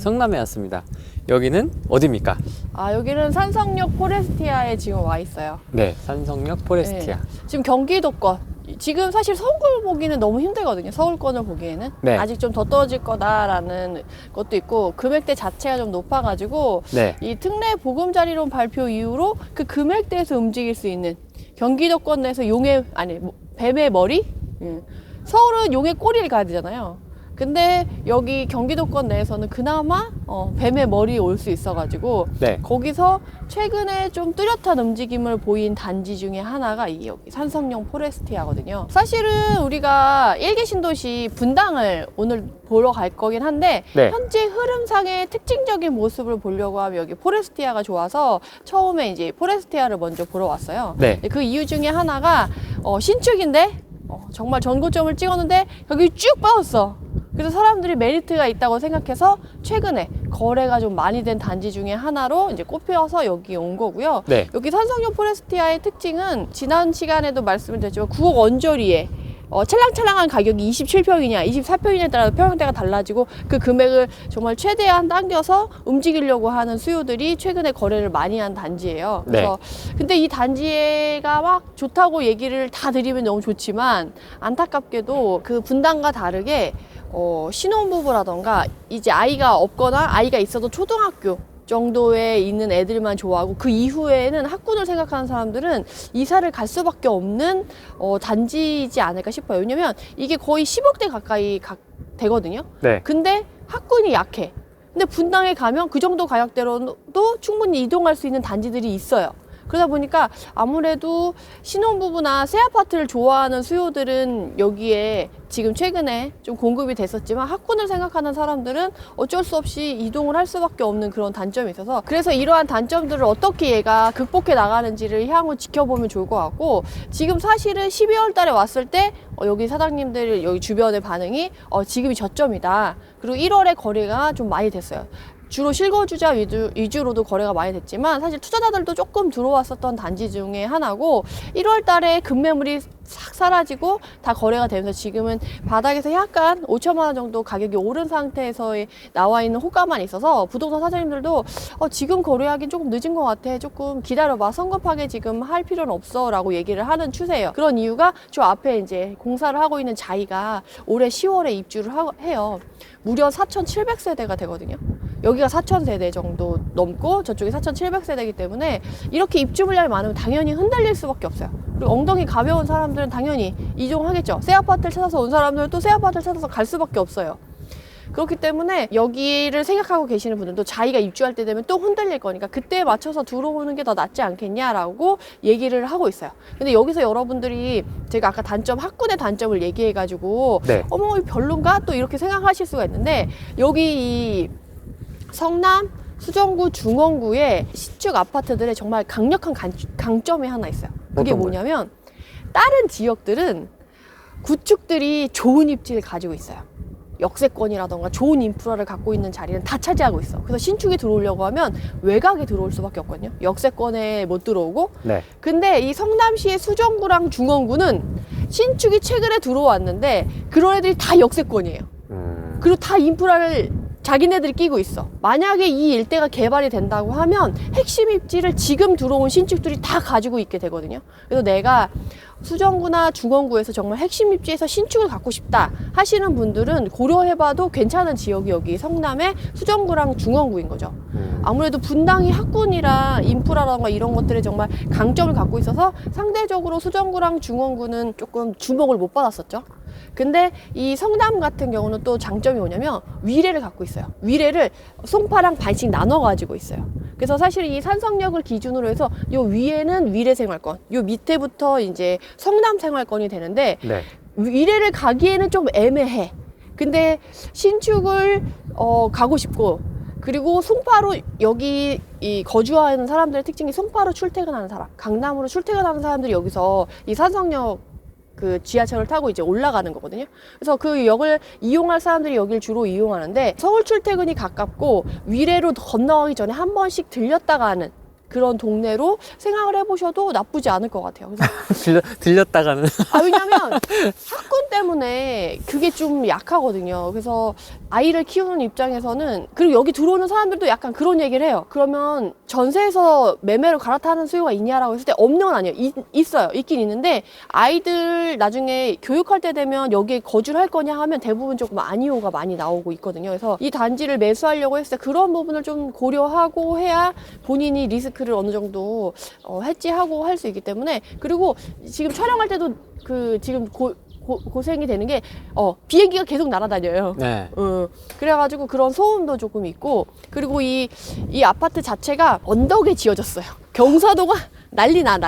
성남에 왔습니다. 여기는 어디입니까? 여기는 산성역 포레스티아에 지금 와 있어요. 네, 산성역 포레스티아. 네. 지금 경기도권. 지금 사실 서울 보기는 너무 힘들거든요. 서울권을 보기에는. 네. 아직 좀 더 떨어질 거다라는 것도 있고, 금액대 자체가 좀 높아가지고, 네. 이 특례 보금자리론 발표 이후로 그 금액대에서 움직일 수 있는 경기도권 내에서 뱀의 머리? 서울은 용의 꼬리를 가야 되잖아요. 근데 여기 경기도권 내에서는 그나마 뱀의 머리에 올 수 있어가지고 네. 거기서 최근에 좀 뚜렷한 움직임을 보인 단지 중에 하나가 이 여기 산성역 포레스티아거든요. 사실은 우리가 1기 신도시 분당을 오늘 보러 갈 거긴 한데 네. 현재 흐름상의 특징적인 모습을 보려고 하면 여기 포레스티아가 좋아서 처음에 이제 포레스티아를 먼저 보러 왔어요. 네. 그 이유 중에 하나가 신축인데 정말 전고점을 찍었는데 여기 쭉 빠졌어. 그래서 사람들이 메리트가 있다고 생각해서 최근에 거래가 좀 많이 된 단지 중에 하나로 이제 꼽혀서 여기 온 거고요. 네. 여기 산성역 포레스티아의 특징은 지난 시간에도 말씀을 드렸지만 9억 언저리에 찰랑찰랑한 가격이 27평이냐 24평이냐에 따라 평형대가 달라지고 그 금액을 정말 최대한 당겨서 움직이려고 하는 수요들이 최근에 거래를 많이 한 단지예요. 그래서 근데 이 단지가 막 좋다고 얘기를 다 드리면 너무 좋지만 안타깝게도 그 분당과 다르게 신혼부부라던가 이제 아이가 없거나 아이가 있어도 초등학교 정도에 있는 애들만 좋아하고 그 이후에는 학군을 생각하는 사람들은 이사를 갈 수밖에 없는 단지이지 않을까 싶어요. 왜냐면 이게 거의 10억대 가까이 되거든요. 네. 근데 학군이 약해. 근데 분당에 가면 그 정도 가격대로도 충분히 이동할 수 있는 단지들이 있어요. 그러다 보니까 아무래도 신혼부부나 새 아파트를 좋아하는 수요들은 여기에 지금 최근에 좀 공급이 됐었지만 학군을 생각하는 사람들은 어쩔 수 없이 이동을 할 수밖에 없는 그런 단점이 있어서 그래서 이러한 단점들을 어떻게 얘가 극복해 나가는지를 향후 지켜보면 좋을 것 같고 지금 사실은 12월 달에 왔을 때 여기 사장님들 여기 주변의 반응이 지금이 저점이다. 그리고 1월에 거래가 좀 많이 됐어요. 주로 실거주자 위주로도 거래가 많이 됐지만 사실 투자자들도 조금 들어왔었던 단지 중에 하나고 1월 달에 급매물이 싹 사라지고 다 거래가 되면서 지금은 바닥에서 약간 5천만 원 정도 가격이 오른 상태에서 나와 있는 호가만 있어서 부동산 사장님들도 지금 거래하긴 조금 늦은 것 같아. 조금 기다려봐. 성급하게 지금 할 필요는 없어 라고 얘기를 하는 추세예요. 그런 이유가 저 앞에 이제 공사를 하고 있는 자이가 올해 10월에 입주를 해요. 무려 4,700세대가 되거든요. 여기가 4,000세대 정도 넘고 저쪽이 4,700세대이기 때문에 이렇게 입주 물량이 많으면 당연히 흔들릴 수밖에 없어요. 그리고 엉덩이 가벼운 사람들은 당연히 이동하겠죠. 새 아파트를 찾아서 온 사람들은 또 새 아파트를 찾아서 갈 수밖에 없어요. 그렇기 때문에 여기를 생각하고 계시는 분들도 자기가 입주할 때 되면 또 흔들릴 거니까 그때에 맞춰서 들어오는 게 더 낫지 않겠냐라고 얘기를 하고 있어요. 근데 여기서 여러분들이 제가 아까 학군의 단점을 얘기해가지고 어머 별론가? 또 이렇게 생각하실 수가 있는데 여기 이 성남 수정구 중원구의 신축 아파트들의 정말 강력한 강점이 하나 있어요. 그게 뭐냐면 다른 지역들은 구축들이 좋은 입지를 가지고 있어요. 역세권이라던가 좋은 인프라를 갖고 있는 자리는 다 차지하고 있어. 그래서 신축이 들어오려고 하면 외곽에 들어올 수밖에 없거든요. 역세권에 못 들어오고. 근데 이 성남시의 수정구랑 중원구는 신축이 최근에 들어왔는데 그런 애들이 다 역세권이에요. 그리고 다 인프라를 자기네들이 끼고 있어. 만약에 이 일대가 개발이 된다고 하면 핵심 입지를 지금 들어온 신축들이 다 가지고 있게 되거든요. 그래서 내가 수정구나 중원구에서 정말 핵심 입지에서 신축을 갖고 싶다 하시는 분들은 고려해봐도 괜찮은 지역이 여기 성남의 수정구랑 중원구인 거죠. 아무래도 분당이 학군이랑 인프라라던가 이런 것들에 정말 강점을 갖고 있어서 상대적으로 수정구랑 중원구는 조금 주목을 못 받았었죠. 근데 이 성남 같은 경우는 또 장점이 뭐냐면 위례를 갖고 있어요. 위례를 송파랑 반씩 나눠 가지고 있어요. 그래서 사실 이 산성역을 기준으로 해서 요 위에는 위례 생활권, 요 밑에부터 이제 성남 생활권이 되는데 위례를 가기에는 좀 애매해. 근데 신축을 가고 싶고 그리고 송파로 여기 이 거주하는 사람들의 특징이 송파로 출퇴근하는 사람, 강남으로 출퇴근하는 사람들이 여기서 이 산성역 그 지하철을 타고 이제 올라가는 거거든요. 그래서 그 역을 이용할 사람들이 여길 주로 이용하는데 서울 출퇴근이 가깝고 위례로 건너가기 전에 한 번씩 들렸다가 하는 그런 동네로 생각을 해보셔도 나쁘지 않을 것 같아요. 그래서 들렸다가는. 왜냐면 학군 때문에 그게 좀 약하거든요. 그래서 아이를 키우는 입장에서는, 그리고 여기 들어오는 사람들도 약간 그런 얘기를 해요. 그러면 전세에서 매매로 갈아타는 수요가 있냐라고 했을 때 없는 건 아니에요. 있어요. 있긴 있는데 아이들 나중에 교육할 때 되면 여기에 거주를 할 거냐 하면 대부분 조금 아니오가 많이 나오고 있거든요. 그래서 이 단지를 매수하려고 했을 때 그런 부분을 좀 고려하고 해야 본인이 리스크를 어느 정도 해지하고 할 수 있기 때문에. 그리고 지금 촬영할 때도 지금 고생이 되는 게 비행기가 계속 날아다녀요. 네. 그래가지고 그런 소음도 조금 있고, 그리고 이 아파트 자체가 언덕에 지어졌어요. 경사도가 난리나.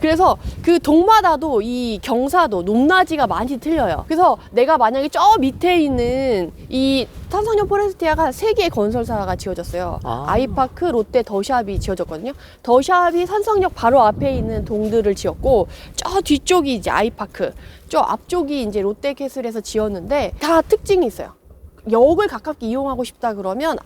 그래서 그 동마다도 이 경사도 높낮이가 많이 틀려요. 그래서 내가 만약에 저 밑에 있는 이 산성역 포레스티아가 3개의 건설사가 지어졌어요. 아이파크, 롯데, 더샵이 지어졌거든요. 더샵이 산성역 바로 앞에 있는 동들을 지었고, 저 뒤쪽이 이제 아이파크, 저 앞쪽이 이제 롯데캐슬에서 지었는데 다 특징이 있어요. 역을 가깝게 이용하고 싶다 그러면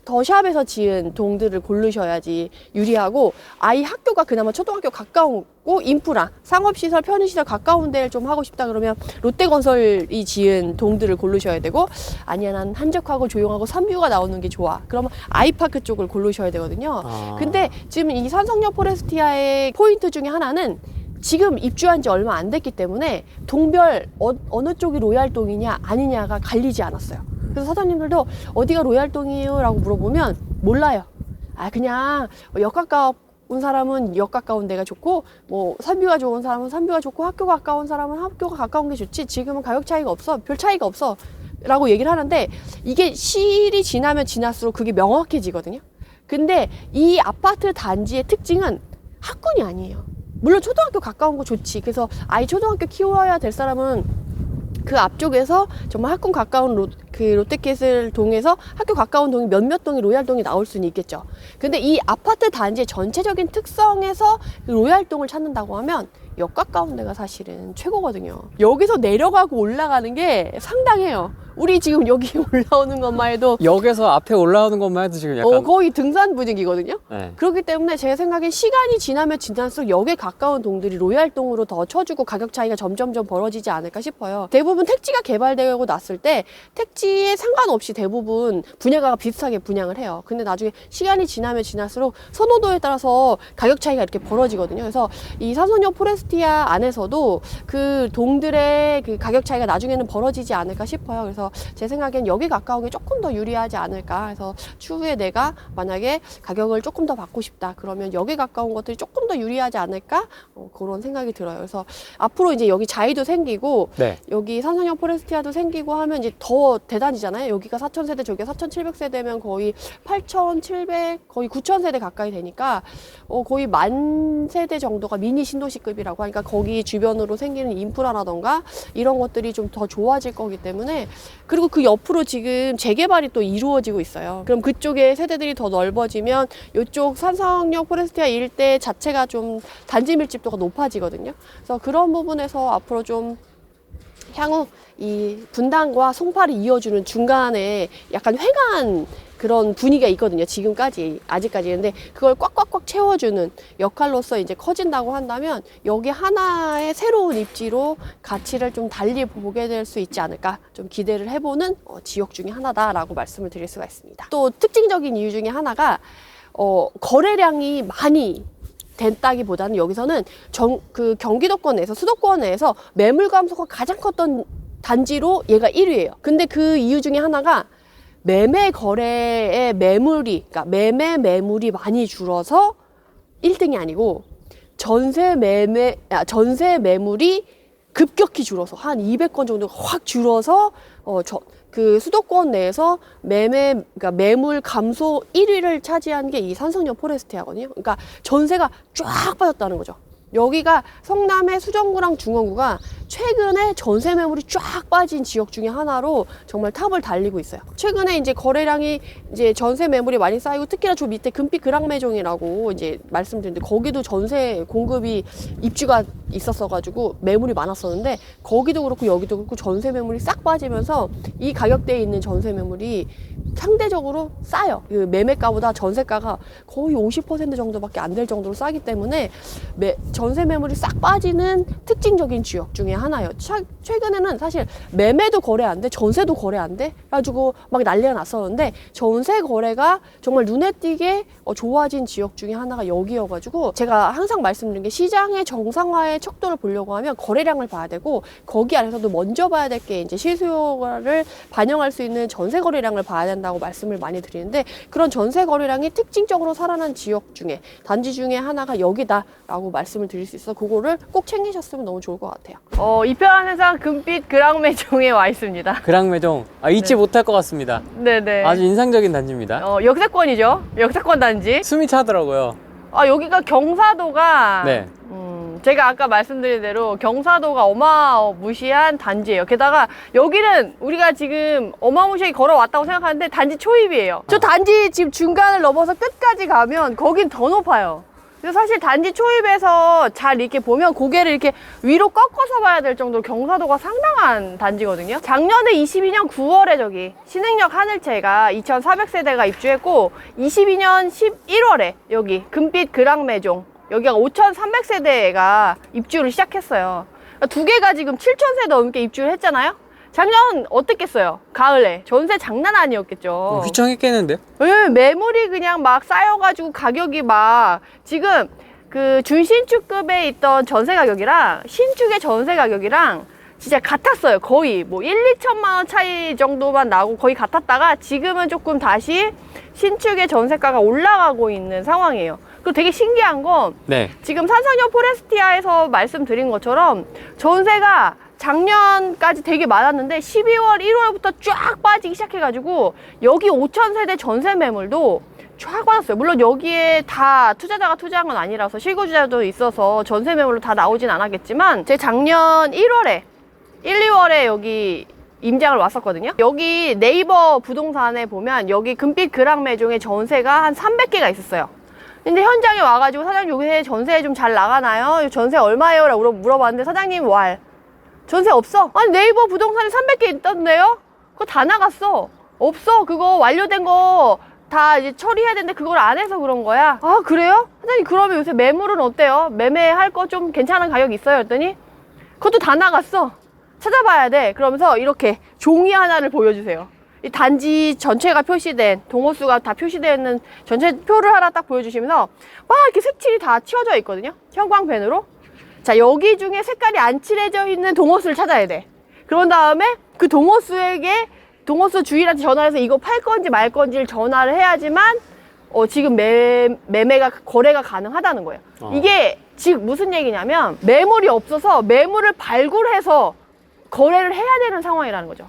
더샵에서 지은 동들을 고르셔야지 유리하고, 아이 학교가 그나마 초등학교 가까우고 인프라, 상업시설, 편의시설 가까운 데를 좀 하고 싶다 그러면 롯데건설이 지은 동들을 고르셔야 되고, 아니야 난 한적하고 조용하고 산뷰가 나오는 게 좋아 그러면 아이파크 쪽을 고르셔야 되거든요. 근데 지금 이 산성역 포레스티아의 포인트 중에 하나는 지금 입주한 지 얼마 안 됐기 때문에 동별 어느 쪽이 로얄동이냐 아니냐가 갈리지 않았어요. 그래서 사장님들도 어디가 로얄동이에요? 라고 물어보면 몰라요. 그냥 역 가까운 사람은 역 가까운 데가 좋고, 뭐 산뷰가 좋은 사람은 산뷰가 좋고, 학교가 가까운 사람은 학교가 가까운 게 좋지, 지금은 가격 차이가 없어, 별 차이가 없어 라고 얘기를 하는데, 이게 시일이 지나면 지날수록 그게 명확해지거든요. 근데 이 아파트 단지의 특징은 학군이 아니에요. 물론 초등학교 가까운 거 좋지. 그래서 아이 초등학교 키워야 될 사람은 그 앞쪽에서 정말 학군 가까운 롯데캐슬 동에서 학교 가까운 동이 몇몇 동이 로얄동이 나올 수는 있겠죠. 근데 이 아파트 단지의 전체적인 특성에서 로얄동을 찾는다고 하면 역 가까운 데가 사실은 최고거든요. 여기서 내려가고 올라가는 게 상당해요. 우리 지금 여기 올라오는 것만 해도 역에서 앞에 올라오는 것만 해도 지금 약간 거의 등산 분위기거든요. 네. 그렇기 때문에 제 생각엔 시간이 지나면 지날수록 역에 가까운 동들이 로얄동으로 더 쳐주고 가격 차이가 점점점 벌어지지 않을까 싶어요. 대부분 택지가 개발되고 났을 때 택지에 상관없이 대부분 분양가가 비슷하게 분양을 해요. 근데 나중에 시간이 지나면 지날수록 선호도에 따라서 가격 차이가 이렇게 벌어지거든요. 그래서 이 산성역 포레스티아 안에서도 그 동들의 그 가격 차이가 나중에는 벌어지지 않을까 싶어요. 그래서 제 생각엔 역에 가까운 게 조금 더 유리하지 않을까 해서, 추후에 내가 만약에 가격을 조금 더 받고 싶다 그러면 역에 가까운 것들이 조금 더 유리하지 않을까, 그런 생각이 들어요. 그래서 앞으로 이제 여기 자이도 생기고 네. 여기 산성역 포레스티아도 생기고 하면 이제 더 대단이잖아요. 여기가 4,000세대, 저기가 4,700세대면 거의 8,700, 거의 9,000세대 가까이 되니까 거의 10,000세대 정도가 미니 신도시급이라고 하니까, 거기 주변으로 생기는 인프라라던가 이런 것들이 좀 더 좋아질 거기 때문에. 그리고 그 옆으로 지금 재개발이 또 이루어지고 있어요. 그럼 그쪽에 세대들이 더 넓어지면 이쪽 산성역 포레스티아 일대 자체가 좀 단지 밀집도가 높아지거든요. 그래서 그런 부분에서 앞으로 좀 향후 이 분당과 송파를 이어주는 중간에 약간 횡한 그런 분위기가 있거든요. 지금까지, 아직까지. 근데 그걸 꽉꽉꽉 채워주는 역할로서 이제 커진다고 한다면, 여기 하나의 새로운 입지로 가치를 좀 달리 보게 될 수 있지 않을까, 좀 기대를 해보는 지역 중에 하나다라고 말씀을 드릴 수가 있습니다. 또 특징적인 이유 중에 하나가 거래량이 많이 됐다기보다는 여기서는 경기도권 내에서, 수도권 내에서 매물 감소가 가장 컸던 단지로 얘가 1위예요. 근데 그 이유 중에 하나가 매매 거래의 그러니까 매물이 많이 줄어서 1등이 아니고 전세 매물이 급격히 줄어서 한 200건 정도가 확 줄어서 그 수도권 내에서 그러니까 매물 감소 1위를 차지한 게 이 산성역 포레스티아거든요. 그러니까 전세가 쫙 빠졌다는 거죠. 여기가 성남의 수정구랑 중원구가 최근에 전세 매물이 쫙 빠진 지역 중에 하나로 정말 탑을 달리고 있어요. 최근에 이제 거래량이 이제 전세 매물이 많이 쌓이고, 특히나 저 밑에 금빛 그랑매종이라고 이제 말씀드렸는데, 거기도 전세 공급이 입주가 있었어가지고 매물이 많았었는데, 거기도 그렇고 여기도 그렇고 전세 매물이 싹 빠지면서 이 가격대에 있는 전세 매물이 상대적으로 싸요. 그 매매가보다 전세가가 거의 50% 정도밖에 안 될 정도로 싸기 때문에 전세 매물이 싹 빠지는 특징적인 지역 중에 하나예요. 최근에는 사실 매매도 거래 안 돼, 전세도 거래 안 돼 가지고 막 난리가 났었는데 전세 거래가 정말 눈에 띄게 좋아진 지역 중에 하나가 여기여가지고 제가 항상 말씀드린 게 시장의 정상화의 척도를 보려고 하면 거래량을 봐야 되고 거기 안에서도 먼저 봐야 될 게 이제 실수요를 반영할 수 있는 전세 거래량을 봐야 된다고 말씀을 많이 드리는데 그런 전세 거래량이 특징적으로 살아난 지역 중에 단지 중에 하나가 여기다라고 말씀을 드릴 수 있어 그거를 꼭 챙기셨으면 너무 좋을 것 같아요. 이편한 회사 금빛 그랑매종에 와 있습니다. 그랑매종 잊지 못할 것 같습니다. 네네. 아주 인상적인 단지입니다. 역세권이죠. 역세권 단지. 숨이 차더라고요. 여기가 경사도가 네. 제가 아까 말씀드린 대로 경사도가 어마무시한 단지예요. 게다가 여기는 우리가 지금 어마무시하게 걸어왔다고 생각하는데 단지 초입이에요. 저 단지 지금 중간을 넘어서 끝까지 가면 거긴 더 높아요. 그래서 사실 단지 초입에서 잘 이렇게 보면 고개를 이렇게 위로 꺾어서 봐야 될 정도로 경사도가 상당한 단지거든요. 작년에 22년 9월에 저기 신흥역 하늘채가 2,400세대가 입주했고 22년 11월에 여기 금빛 그랑매종 여기가 5,300세대가 입주를 시작했어요. 그러니까 두 개가 지금 7,000세대 넘게 입주를 했잖아요. 작년 어땠겠어요? 가을에 전세 장난 아니었겠죠. 휘청했겠는데요? 네, 매물이 그냥 막 쌓여가지고 가격이 막 지금 그 준신축급에 있던 전세 가격이랑 신축의 전세 가격이랑 진짜 같았어요. 거의 뭐 1, 2천만 원 차이 정도만 나고 거의 같았다가 지금은 조금 다시 신축의 전세가가 올라가고 있는 상황이에요. 그리고 되게 신기한 건 네. 지금 산성역 포레스티아에서 말씀드린 것처럼 전세가 작년까지 되게 많았는데 12월 1월부터 쫙 빠지기 시작해가지고 여기 5,000세대 전세 매물도 쫙 빠졌어요. 물론 여기에 다 투자자가 투자한 건 아니라서 실거주자도 있어서 전세 매물로 다 나오진 않았겠지만 제 작년 1월에 1, 2월에 여기 임장을 왔었거든요. 여기 네이버 부동산에 보면 여기 금빛 그랑매종의 전세가 한 300개가 있었어요. 근데 현장에 와가지고 사장님 요새 전세 좀 잘 나가나요? 전세 얼마예요? 라고 물어봤는데 사장님 전세 없어. 아니 네이버 부동산에 300개 있던데요? 그거 다 나갔어. 없어. 그거 완료된 거 다 이제 처리해야 되는데 그걸 안 해서 그런 거야. 아 그래요? 사장님 그러면 요새 매물은 어때요? 매매할 거 좀 괜찮은 가격 있어요? 했더니 그것도 다 나갔어. 찾아봐야 돼. 그러면서 이렇게 종이 하나를 보여주세요. 이 단지 전체가 표시된 동호수가 다 표시되어 있는 전체 표를 하나 딱 보여주시면서 막 이렇게 색칠이 다 치워져 있거든요. 형광펜으로. 자 여기 중에 색깔이 안 칠해져 있는 동호수를 찾아야 돼. 그런 다음에 그 동호수에게 동호수 주인한테 전화해서 이거 팔 건지 말 건지를 전화를 해야지만 지금 매매가 거래가 가능하다는 거예요. 이게 지금 무슨 얘기냐면 매물이 없어서 매물을 발굴해서 거래를 해야 되는 상황이라는 거죠.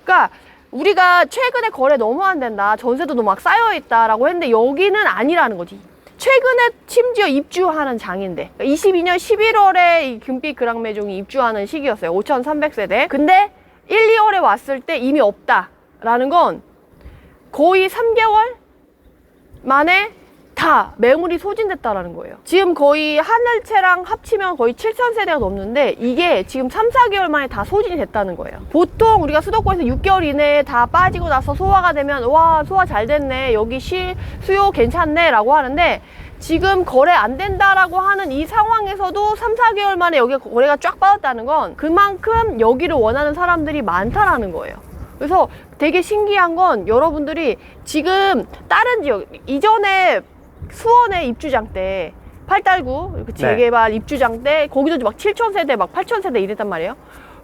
그러니까 우리가 최근에 거래 너무 안 된다, 전세도 너무 막 쌓여 있다라고 했는데 여기는 아니라는 거지. 최근에 심지어 입주하는 장인데 22년 11월에 이 금빛 그랑매종이 입주하는 시기였어요. 5,300세대. 근데 1, 2월에 왔을 때 이미 없다라는 건 거의 3개월 만에 다 매물이 소진됐다라는 거예요. 지금 거의 하늘채랑 합치면 거의 7,000세대가 넘는데 이게 지금 3, 4개월 만에 다 소진이 됐다는 거예요. 보통 우리가 수도권에서 6개월 이내에 다 빠지고 나서 소화가 되면 와 소화 잘 됐네, 여기 수요 괜찮네 라고 하는데 지금 거래 안 된다라고 하는 이 상황에서도 3, 4개월 만에 여기 거래가 쫙 빠졌다는 건 그만큼 여기를 원하는 사람들이 많다라는 거예요. 그래서 되게 신기한 건 여러분들이 지금 다른 지역 이전에 수원의 입주장 때 8달구 재개발 입주장 때 거기도 막 7,000세대 막 8,000세대 이랬단 말이에요.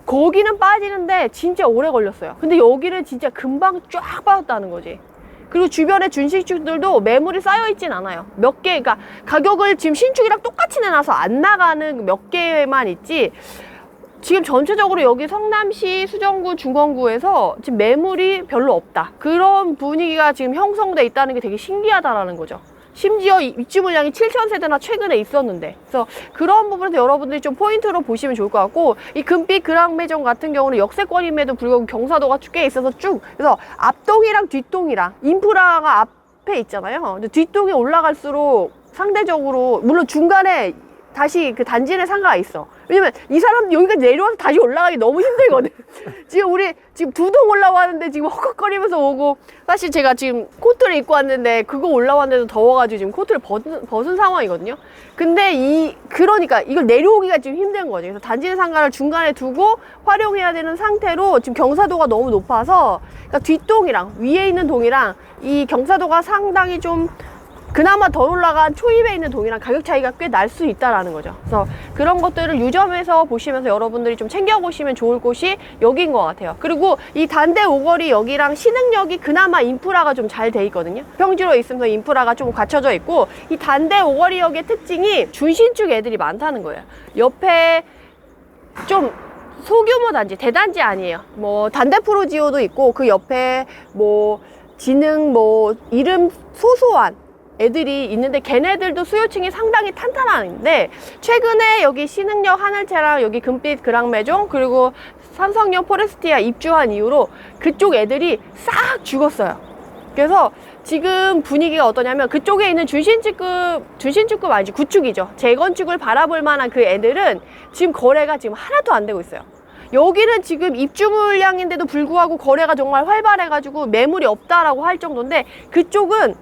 거기는 빠지는데 진짜 오래 걸렸어요. 근데 여기는 진짜 금방 쫙 빠졌다는 거지. 그리고 주변에 준신축들도 매물이 쌓여 있진 않아요. 몇 개, 그러니까 가격을 지금 신축이랑 똑같이 내놔서 안 나가는 몇 개만 있지. 지금 전체적으로 여기 성남시 수정구 중원구에서 지금 매물이 별로 없다. 그런 분위기가 지금 형성돼 있다는 게 되게 신기하다라는 거죠. 심지어 입주 물량이 7,000세대나 최근에 있었는데, 그래서 그런 부분에서 여러분들이 좀 포인트로 보시면 좋을 것 같고, 이 금빛 그랑매종 같은 경우는 역세권임에도 불구하고 경사도가 꽤 있어서 쭉, 그래서 앞동이랑 뒷동이랑 인프라가 앞에 있잖아요. 근데 뒷동에 올라갈수록 상대적으로 물론 중간에 다시 그 단지 내 상가가 있어. 왜냐면 이 사람 여기까지 내려와서 다시 올라가기 너무 힘들거든. 지금 우리 지금 두 동 올라왔는데 지금 헉헉거리면서 오고, 사실 제가 지금 코트를 입고 왔는데 그거 올라왔는데도 더워가지고 지금 코트를 벗은 상황이거든요. 근데 그러니까 이걸 내려오기가 좀 힘든 거죠. 그래서 단지 내 상가를 중간에 두고 활용해야 되는 상태로 지금 경사도가 너무 높아서, 그러니까 뒷동이랑 위에 있는 동이랑 이 경사도가 상당히 좀 그나마 덜 올라간 초입에 있는 동이랑 가격 차이가 꽤 날 수 있다라는 거죠. 그래서 그런 것들을 유점에서 보시면서 여러분들이 좀 챙겨보시면 좋을 곳이 여기인 것 같아요. 그리고 이 단대 오거리 여기랑 신흥역이 그나마 인프라가 좀 잘 돼 있거든요. 평지로 있으면서 인프라가 좀 갖춰져 있고, 이 단대 오거리역의 특징이 중심축 애들이 많다는 거예요. 옆에 좀 소규모 단지, 대단지 아니에요. 뭐 단대 프로지오도 있고, 그 옆에 뭐 지능 뭐 이름 소소한 애들이 있는데, 걔네들도 수요층이 상당히 탄탄한데, 최근에 여기 신흥역 하늘채랑 여기 금빛 그랑매종 그리고 삼성역 포레스티아 입주한 이후로 그쪽 애들이 싹 죽었어요. 그래서 지금 분위기가 어떠냐면, 그쪽에 있는 준신축급 아니지, 구축이죠. 재건축을 바라볼 만한 그 애들은 지금 거래가 지금 하나도 안 되고 있어요. 여기는 지금 입주 물량인데도 불구하고 거래가 정말 활발해가지고 매물이 없다라고 할 정도인데, 그쪽은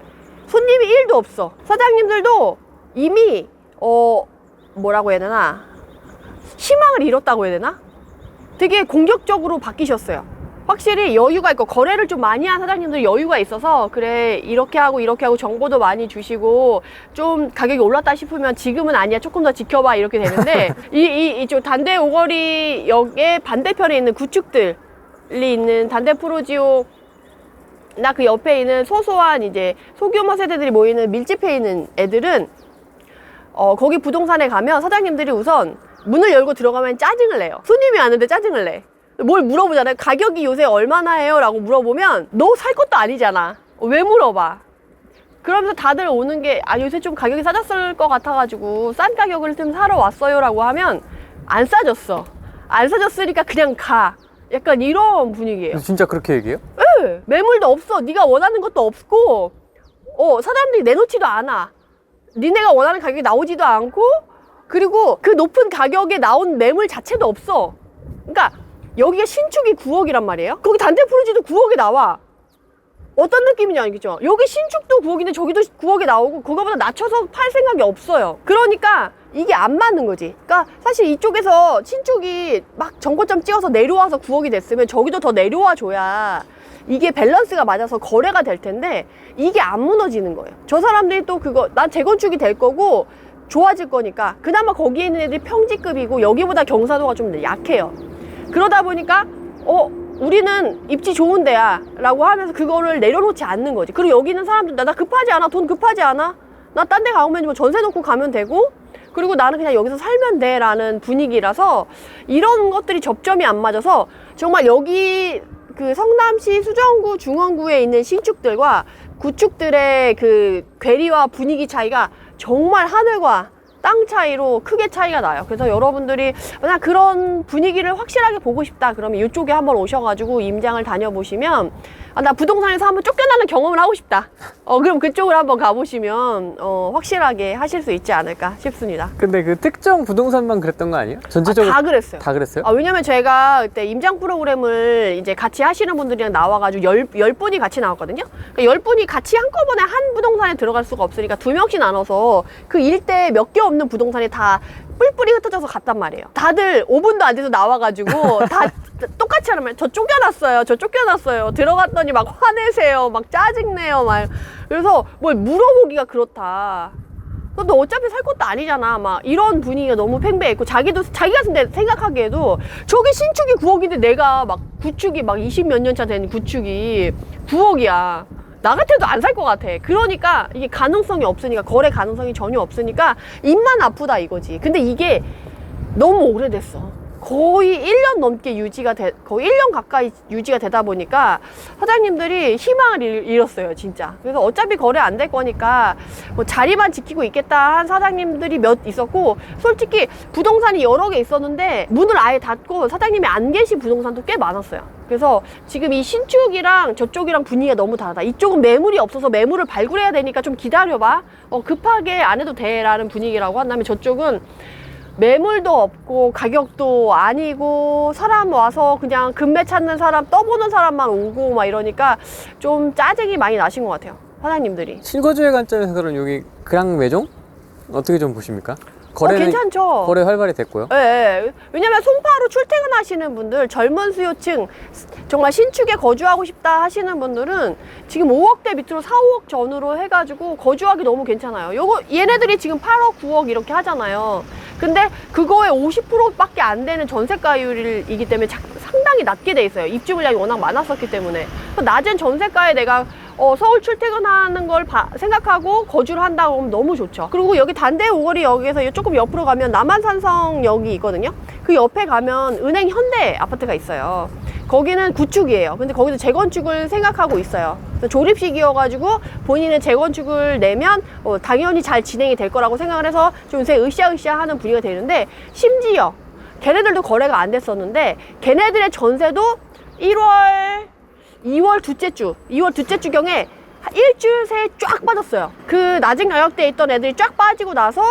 손님이 1도 없어. 사장님들도 이미 뭐라고 해야 되나, 희망을 잃었다고 해야 되나, 되게 공격적으로 바뀌셨어요. 확실히 여유가 있고, 거래를 좀 많이 한 사장님들 여유가 있어서, 그래 이렇게 하고 정보도 많이 주시고, 좀 가격이 올랐다 싶으면 지금은 아니야, 조금 더 지켜봐, 이렇게 되는데 이쪽 단대 오거리 역의 반대편에 있는 구축들이 있는 단대 프로지오 나 그 옆에 있는 소소한 이제 소규모 세대들이 모이는 밀집해 있는 애들은 거기 부동산에 가면 사장님들이 우선 문을 열고 들어가면 짜증을 내요. 손님이 왔는데 짜증을 내. 뭘 물어보잖아요. 가격이 요새 얼마나 해요? 라고 물어보면 너 살 것도 아니잖아. 왜 물어봐? 그러면서 다들 오는 게, 요새 좀 가격이 싸졌을 것 같아가지고 싼 가격을 좀 사러 왔어요 라고 하면, 안 싸졌어. 안 싸졌으니까 그냥 가. 약간 이런 분위기예요. 진짜 그렇게 얘기해요? 네, 매물도 없어. 네가 원하는 것도 없고, 사람들이 내놓지도 않아. 니네가 원하는 가격이 나오지도 않고, 그리고 그 높은 가격에 나온 매물 자체도 없어. 그러니까 여기가 신축이 9억이란 말이에요. 거기 단대 프로지도 9억에 나와. 어떤 느낌인지 알겠죠? 여기 신축도 9억인데 저기도 9억에 나오고, 그거보다 낮춰서 팔 생각이 없어요. 그러니까 이게 안 맞는 거지. 그러니까 사실 이쪽에서 신축이 막 정고점 찍어서 내려와서 9억이 됐으면 저기도 더 내려와 줘야 이게 밸런스가 맞아서 거래가 될 텐데, 이게 안 무너지는 거예요. 저 사람들이 또 난 재건축이 될 거고 좋아질 거니까, 그나마 거기에 있는 애들이 평지급이고 여기보다 경사도가 좀 약해요. 그러다 보니까 우리는 입지 좋은 데야 라고 하면서 그거를 내려놓지 않는 거지. 그리고 여기 있는 사람들, 나 급하지 않아, 돈 급하지 않아, 나 딴 데 가면 뭐 전세 놓고 가면 되고, 그리고 나는 그냥 여기서 살면 돼 라는 분위기라서, 이런 것들이 접점이 안 맞아서 정말 여기 그 성남시 수정구 중원구에 있는 신축들과 구축들의 그 괴리와 분위기 차이가 정말 하늘과 땅 차이로 크게 차이가 나요. 그래서 여러분들이 만약 그런 분위기를 확실하게 보고 싶다 그러면 이쪽에 한번 오셔가지고 임장을 다녀보시면, 나 부동산에서 한번 쫓겨나는 경험을 하고 싶다, 그럼 그쪽으로 한번 가보시면 확실하게 하실 수 있지 않을까 싶습니다. 근데 그 특정 부동산만 그랬던 거 아니에요? 전체적으로 다 그랬어요. 다 그랬어요? 왜냐면 제가 그때 임장 프로그램을 이제 같이 하시는 분들이랑 나와가지고 10분이 같이 나왔거든요. 그러니까 10분이 같이 한꺼번에 한 부동산에 들어갈 수가 없으니까 2명씩 나눠서 그 일대 몇 개 없는 부동산에 다 뿔뿔이 흩어져서 갔단 말이에요. 다들 5분도 안 돼서 나와가지고 다 똑같이 하는 말, 저 쫓겨났어요. 들어갔더니 막 화내세요, 막 짜증내요, 막. 그래서 뭘 물어보기가 그렇다. 너 어차피 살 것도 아니잖아, 막 이런 분위기가 너무 팽배했고, 자기가 생각하기에도 저게 신축이 9억인데 내가 막 구축이 막 20 몇 년 차 된 구축이 9억이야. 나 같아도 안 살 것 같아. 그러니까 이게 가능성이 없으니까, 거래 가능성이 전혀 없으니까 입만 아프다 이거지. 근데 이게 너무 오래됐어. 거의 1년 넘게 거의 1년 가까이 유지가 되다 보니까 사장님들이 희망을 잃었어요, 진짜. 그래서 어차피 거래 안 될 거니까 뭐 자리만 지키고 있겠다 한 사장님들이 몇 있었고, 솔직히 부동산이 여러 개 있었는데 문을 아예 닫고 사장님이 안 계신 부동산도 꽤 많았어요. 그래서 지금 이 신축이랑 저쪽이랑 분위기가 너무 다르다. 이쪽은 매물이 없어서 매물을 발굴해야 되니까 좀 기다려봐. 급하게 안 해도 돼 라는 분위기라고 한다면, 저쪽은 매물도 없고 가격도 아니고 사람 와서 그냥 금매 찾는 사람, 떠보는 사람만 오고 막 이러니까 좀 짜증이 많이 나신 것 같아요, 사장님들이. 실거주의 관점에서 그럼 여기 그랑 매종 어떻게 좀 보십니까? 거래는 괜찮죠. 거래 활발히 됐고요. 네, 왜냐면 송파로 출퇴근하시는 분들, 젊은 수요층, 정말 신축에 거주하고 싶다 하시는 분들은 지금 5억대 밑으로 4, 5억 전후로 해가지고 거주하기 너무 괜찮아요. 얘네들이 지금 8억, 9억 이렇게 하잖아요. 근데 그거의 50%밖에 안 되는 전세가율이기 때문에 상당히 낮게 돼 있어요. 입주 물량이 워낙 많았었기 때문에. 낮은 전세가에 내가 서울 출퇴근하는 걸 생각하고 거주를 한다고 하면 너무 좋죠. 그리고 여기 단대 오거리역에서 조금 옆으로 가면 남한산성역이 있거든요. 그 옆에 가면 은행 현대 아파트가 있어요. 거기는 구축이에요. 근데 거기도 재건축을 생각하고 있어요. 조립식이어가지고 본인은 재건축을 내면 당연히 잘 진행이 될 거라고 생각을 해서 좀 요새 으쌰으쌰 하는 분위기가 되는데, 심지어 걔네들도 거래가 안 됐었는데 걔네들의 전세도 2월 둘째 주경에 일주일 새에 쫙 빠졌어요. 그 낮은 가격대에 있던 애들이 쫙 빠지고 나서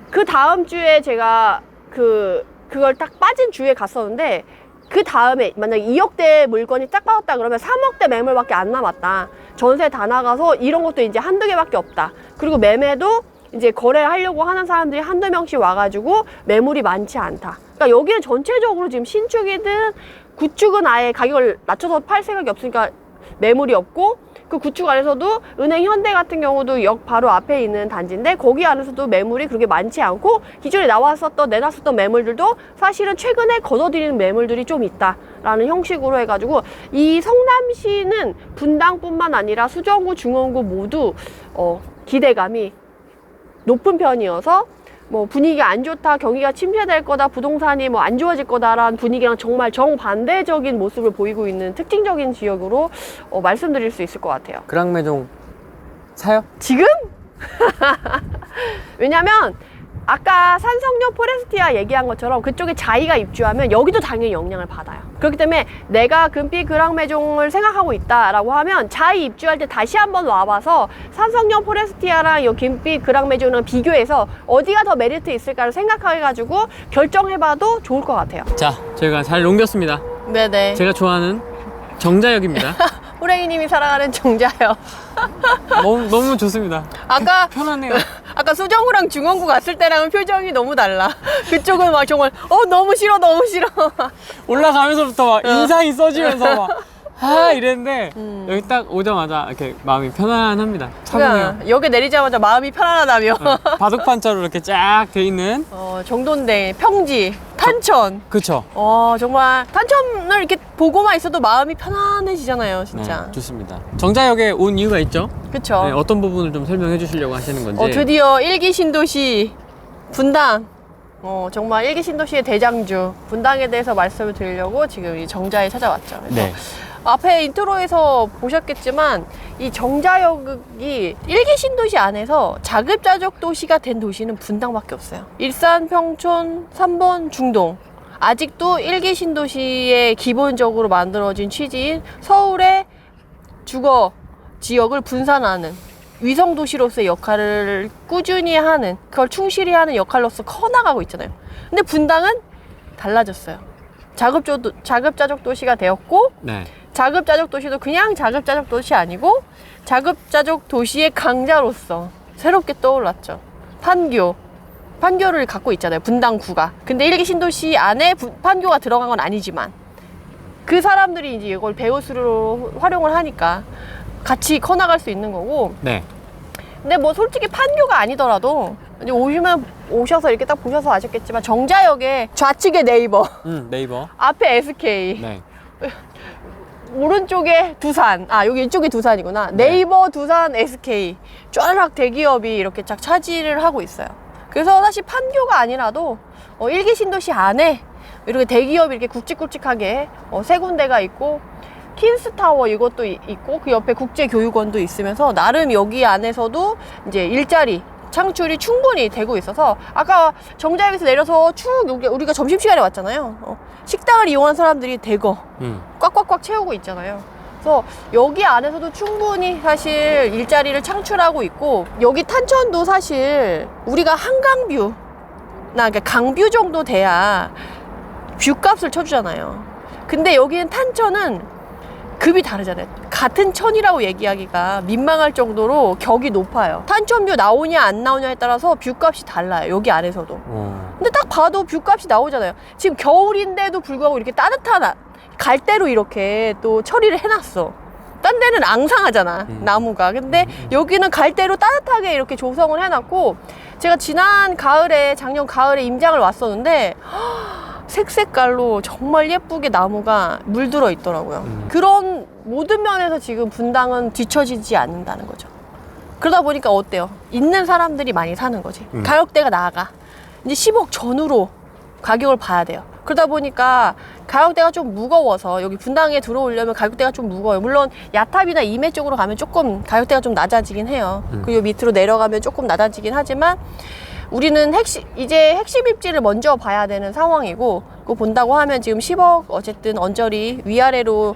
그 다음 주에 제가 그걸 딱 빠진 주에 갔었는데, 그 다음에 만약에 2억대 물건이 딱 빠졌다 그러면 3억대 매물밖에 안 남았다. 전세 다 나가서 이런 것도 이제 한두 개밖에 없다. 그리고 매매도 이제 거래하려고 하는 사람들이 한두 명씩 와가지고 매물이 많지 않다. 그러니까 여기는 전체적으로 지금 신축이든 구축은 아예 가격을 낮춰서 팔 생각이 없으니까 매물이 없고, 그 구축 안에서도 은행 현대 같은 경우도 역 바로 앞에 있는 단지인데 거기 안에서도 매물이 그렇게 많지 않고, 기존에 내놨었던 매물들도 사실은 최근에 걷어들이는 매물들이 좀 있다라는 형식으로 해가지고, 이 성남시는 분당뿐만 아니라 수정구, 중원구 모두 기대감이 높은 편이어서, 뭐 분위기가 안 좋다, 경기가 침체될 거다, 부동산이 뭐 안 좋아질 거다라는 분위기랑 정말 정반대적인 모습을 보이고 있는 특징적인 지역으로 말씀드릴 수 있을 것 같아요. 그랑 매종 사요? 지금? 왜냐면 아까 산성역 포레스티아 얘기한 것처럼 그쪽에 자이가 입주하면 여기도 당연히 영향을 받아요. 그렇기 때문에 내가 금빛 그랑매종을 생각하고 있다라고 하면 자이 입주할 때 다시 한번 와봐서 산성역 포레스티아랑 이 금빛 그랑매종이랑 비교해서 어디가 더 메리트 있을까를 생각해가지고 결정해봐도 좋을 것 같아요. 자, 저희가 잘 넘겼습니다. 네네. 제가 좋아하는 정자역입니다. 호랭이님이 사랑하는 정자요. 너무 좋습니다. 아까 편하네요. 아까 수정구랑 중원구 갔을 때랑은 표정이 너무 달라. 그쪽은 막 정말 너무 싫어, 너무 싫어. 올라가면서부터 막 인상이 써지면서 막 이랬는데 여기 딱 오자마자 이렇게 마음이 편안합니다. 차분해요. 그러니까 여기 내리자마자 마음이 편안하다며. 바둑판처럼 이렇게 쫙 돼 있는. 정돈대, 평지, 탄천. 그쵸. 정말 탄천을 이렇게 보고만 있어도 마음이 편안해지잖아요, 진짜. 네, 좋습니다. 정자역에 온 이유가 있죠? 그쵸. 네, 어떤 부분을 좀 설명해 주시려고 하시는 건지. 드디어 일기 신도시 분당. 정말 일기 신도시의 대장주 분당에 대해서 말씀을 드리려고 지금 이 정자에 찾아왔죠. 그래서 네. 앞에 인트로에서 보셨겠지만 이 정자역이 일기 신도시 안에서 자급자족 도시가 된 도시는 분당밖에 없어요. 일산, 평촌, 3번, 중동. 아직도 일기 신도시의 기본적으로 만들어진 취지인 서울의 주거 지역을 분산하는 위성도시로서의 역할을 꾸준히 하는, 그걸 충실히 하는 역할로서 커나가고 있잖아요. 근데 분당은 달라졌어요. 자급자족 도시가 되었고, 네. 자급자족 도시도 그냥 자급자족 도시 아니고 자급자족 도시의 강자로서 새롭게 떠올랐죠. 판교를 갖고 있잖아요, 분당구가. 근데 일기 신도시 안에 판교가 들어간 건 아니지만 그 사람들이 이제 이걸 배우수로 활용을 하니까 같이 커나갈 수 있는 거고. 네. 근데 뭐 솔직히 판교가 아니더라도 이제 오셔서 이렇게 딱 보셔서 아셨겠지만 정자역에 좌측에 네이버, 네이버, 앞에 SK, 네. 오른쪽에 두산, 여기 이쪽이 두산이구나. 네이버, 두산, SK 쫙 대기업이 이렇게 쫙 차지를 하고 있어요. 그래서 사실 판교가 아니라도 일기 신도시 안에 이렇게 대기업이 이렇게 굵직굵직하게 세 군데가 있고 킨스타워 이것도 있고 그 옆에 국제교육원도 있으면서 나름 여기 안에서도 이제 일자리 창출이 충분히 되고 있어서 아까 정자역에서 내려서 쭉 여기 우리가 점심시간에 왔잖아요. 식당을 이용한 사람들이 대거 꽉꽉꽉 채우고 있잖아요. 그래서 여기 안에서도 충분히 사실 일자리를 창출하고 있고 여기 탄천도 사실 우리가 한강뷰나 그러니까 강뷰 정도 돼야 뷰값을 쳐주잖아요. 근데 여기는 탄천은 급이 다르잖아요. 같은 천이라고 얘기하기가 민망할 정도로 격이 높아요. 탄천뷰 나오냐 안 나오냐에 따라서 뷰값이 달라요. 여기 안에서도. 근데 딱 봐도 뷰값이 나오잖아요. 지금 겨울인데도 불구하고 이렇게 따뜻한 갈대로 이렇게 또 처리를 해놨어. 딴 데는 앙상하잖아, 나무가. 근데 여기는 갈대로 따뜻하게 이렇게 조성을 해놨고 제가 작년 가을에 임장을 왔었는데 색깔로 정말 예쁘게 나무가 물들어 있더라고요. 그런 모든 면에서 지금 분당은 뒤처지지 않는다는 거죠. 그러다 보니까 어때요? 있는 사람들이 많이 사는 거지. 가격대가 나아가. 이제 10억 전후로 가격을 봐야 돼요. 그러다 보니까 가격대가 좀 무거워서 여기 분당에 들어오려면 가격대가 좀 무거워요. 물론 야탑이나 이매 쪽으로 가면 조금 가격대가 좀 낮아지긴 해요. 그리고 밑으로 내려가면 조금 낮아지긴 하지만 우리는 이제 핵심 입지를 먼저 봐야 되는 상황이고 그거 본다고 하면 지금 10억 어쨌든 언저리 위아래로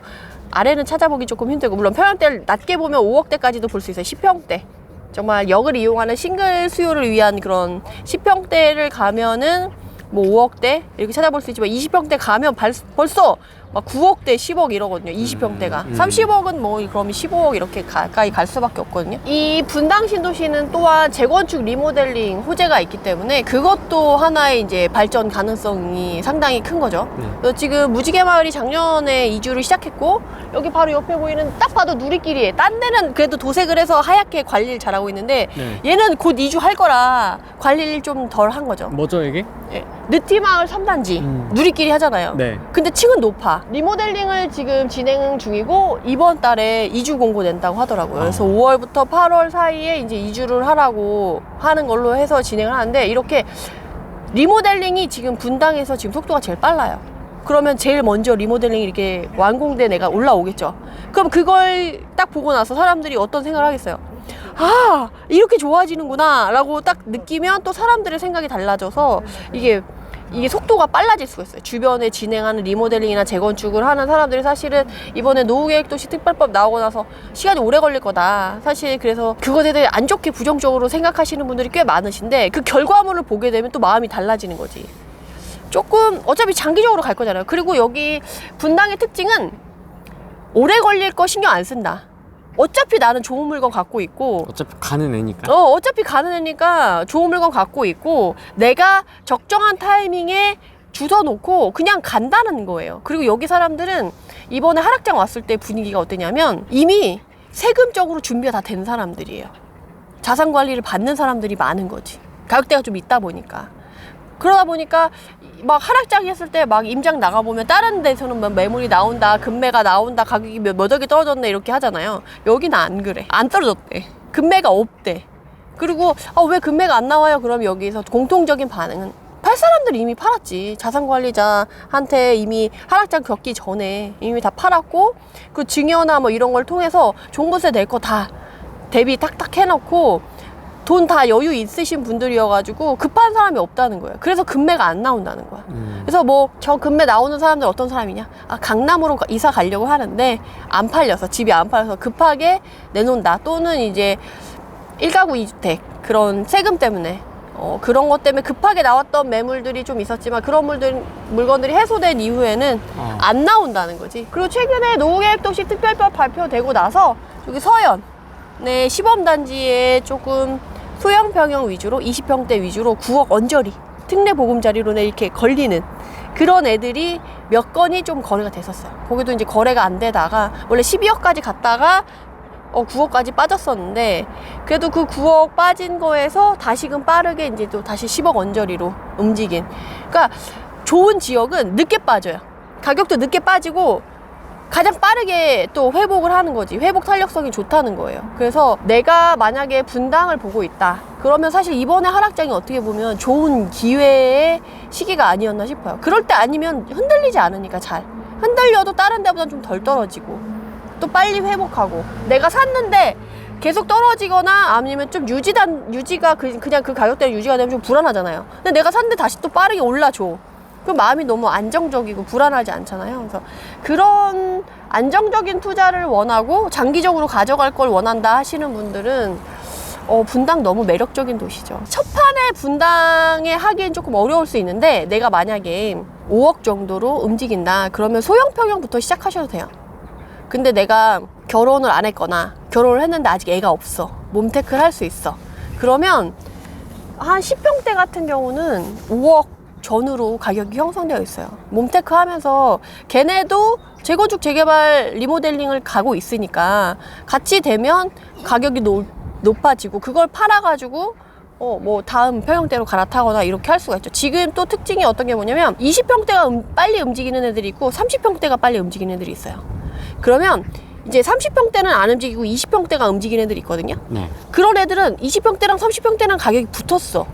아래는 찾아보기 조금 힘들고 물론 평형대를 낮게 보면 5억대까지도 볼 수 있어요. 10평대 정말 역을 이용하는 싱글 수요를 위한 그런 10평대를 가면은 뭐 5억대 이렇게 찾아볼 수 있지만 20평대 가면 벌써 막 9억대 10억 이러거든요. 20평대가 30억은 뭐 그럼 15억 이렇게 가까이 갈 수밖에 없거든요. 이 분당 신도시는 또한 재건축 리모델링 호재가 있기 때문에 그것도 하나의 이제 발전 가능성이 상당히 큰 거죠. 그래서 지금 무지개 마을이 작년에 이주를 시작했고 여기 바로 옆에 보이는 딱 봐도 누리길이에요. 딴 데는 그래도 도색을 해서 하얗게 관리를 잘하고 있는데 얘는 곧 이주할 거라 관리를 좀 덜 한 거죠. 뭐죠 이게? 예. 느티마을 3단지 누리끼리 하잖아요. 네. 근데 층은 높아. 리모델링을 지금 진행 중이고 이번 달에 이주 공고 낸다고 하더라고요. 그래서 5월부터 8월 사이에 이제 이주를 하라고 하는 걸로 해서 진행을 하는데 이렇게 리모델링이 지금 분당에서 지금 속도가 제일 빨라요. 그러면 제일 먼저 리모델링이 이렇게 완공된 애가 올라오겠죠. 그럼 그걸 딱 보고 나서 사람들이 어떤 생각을 하겠어요? 아, 이렇게 좋아지는구나 라고 딱 느끼면 또 사람들의 생각이 달라져서 이게 속도가 빨라질 수가 있어요. 주변에 진행하는 리모델링이나 재건축을 하는 사람들이 사실은 이번에 노후계획도시 특별법 나오고 나서 시간이 오래 걸릴 거다. 사실 그래서 그것에 대해 안 좋게 부정적으로 생각하시는 분들이 꽤 많으신데 그 결과물을 보게 되면 또 마음이 달라지는 거지. 조금 어차피 장기적으로 갈 거잖아요. 그리고 여기 분당의 특징은 오래 걸릴 거 신경 안 쓴다. 어차피 나는 좋은 물건 갖고 있고 어차피 가는 애니까. 어차피 가는 애니까 좋은 물건 갖고 있고 내가 적정한 타이밍에 주워 놓고 그냥 간다는 거예요. 그리고 여기 사람들은 이번에 하락장 왔을 때 분위기가 어땠냐면 이미 세금적으로 준비가 다 된 사람들이에요. 자산 관리를 받는 사람들이 많은 거지. 가격대가 좀 있다 보니까. 그러다 보니까 막 하락장이 했을 때 막 임장 나가보면 다른 데서는 막 매물이 나온다, 금매가 나온다, 가격이 몇 억이 떨어졌네 이렇게 하잖아요. 여기는 안 그래. 안 떨어졌대. 금매가 없대. 그리고 왜 금매가 안 나와요? 그럼 여기서 공통적인 반응은 팔 사람들이 이미 팔았지. 자산관리자한테 이미 하락장 겪기 전에 이미 다 팔았고 그 증여나 뭐 이런 걸 통해서 종부세 낼 거 다 대비 탁탁 해놓고 돈 다 여유 있으신 분들이어가지고 급한 사람이 없다는 거예요. 그래서 금매가 안 나온다는 거야. 그래서 뭐 저 금매 나오는 사람들 어떤 사람이냐? 강남으로 이사 가려고 하는데 안 팔려서 집이 안 팔려서 급하게 내놓는다. 또는 이제 1가구 2주택 그런 세금 때문에 그런 것 때문에 급하게 나왔던 매물들이 좀 있었지만 그런 물건들이 해소된 이후에는 안 나온다는 거지. 그리고 최근에 노후계획도시 특별법 발표되고 나서 여기 서현의 시범단지에 조금 소형 평형 위주로 20평대 위주로 9억 언저리 특례 보금자리로는 이렇게 걸리는 그런 애들이 몇 건이 좀 거래가 됐었어요. 거기도 이제 거래가 안 되다가 원래 12억까지 갔다가 9억까지 빠졌었는데 그래도 그 9억 빠진 거에서 다시금 빠르게 이제 또 다시 10억 언저리로 움직인. 그러니까 좋은 지역은 늦게 빠져요. 가격도 늦게 빠지고 가장 빠르게 또 회복을 하는 거지. 회복 탄력성이 좋다는 거예요. 그래서 내가 만약에 분당을 보고 있다. 그러면 사실 이번에 하락장이 어떻게 보면 좋은 기회의 시기가 아니었나 싶어요. 그럴 때 아니면 흔들리지 않으니까 잘. 흔들려도 다른 데보다 좀 덜 떨어지고 또 빨리 회복하고 내가 샀는데 계속 떨어지거나 아니면 좀 유지가 그냥 그 가격대로 유지가 되면 좀 불안하잖아요. 근데 내가 샀는데 다시 또 빠르게 올라줘. 그럼 마음이 너무 안정적이고 불안하지 않잖아요. 그래서 그런 안정적인 투자를 원하고 장기적으로 가져갈 걸 원한다 하시는 분들은 분당 너무 매력적인 도시죠. 첫 판에 분당에 하기엔 조금 어려울 수 있는데 내가 만약에 5억 정도로 움직인다. 그러면 소형 평형부터 시작하셔도 돼요. 근데 내가 결혼을 안 했거나 결혼을 했는데 아직 애가 없어. 몸테크를 할 수 있어. 그러면 한 10평대 같은 경우는 5억 전후로 가격이 형성되어 있어요. 몸테크 하면서 걔네도 재건축 재개발 리모델링을 가고 있으니까 같이 되면 가격이 높아지고 그걸 팔아가지고 뭐 다음 평형대로 갈아타거나 이렇게 할 수가 있죠. 지금 또 특징이 어떤 게 뭐냐면 20평대가 빨리 움직이는 애들이 있고 30평대가 빨리 움직이는 애들이 있어요. 그러면 이제 30평대는 안 움직이고 20평대가 움직이는 애들이 있거든요. 네. 그런 애들은 20평대랑 30평대랑 가격이 붙었어.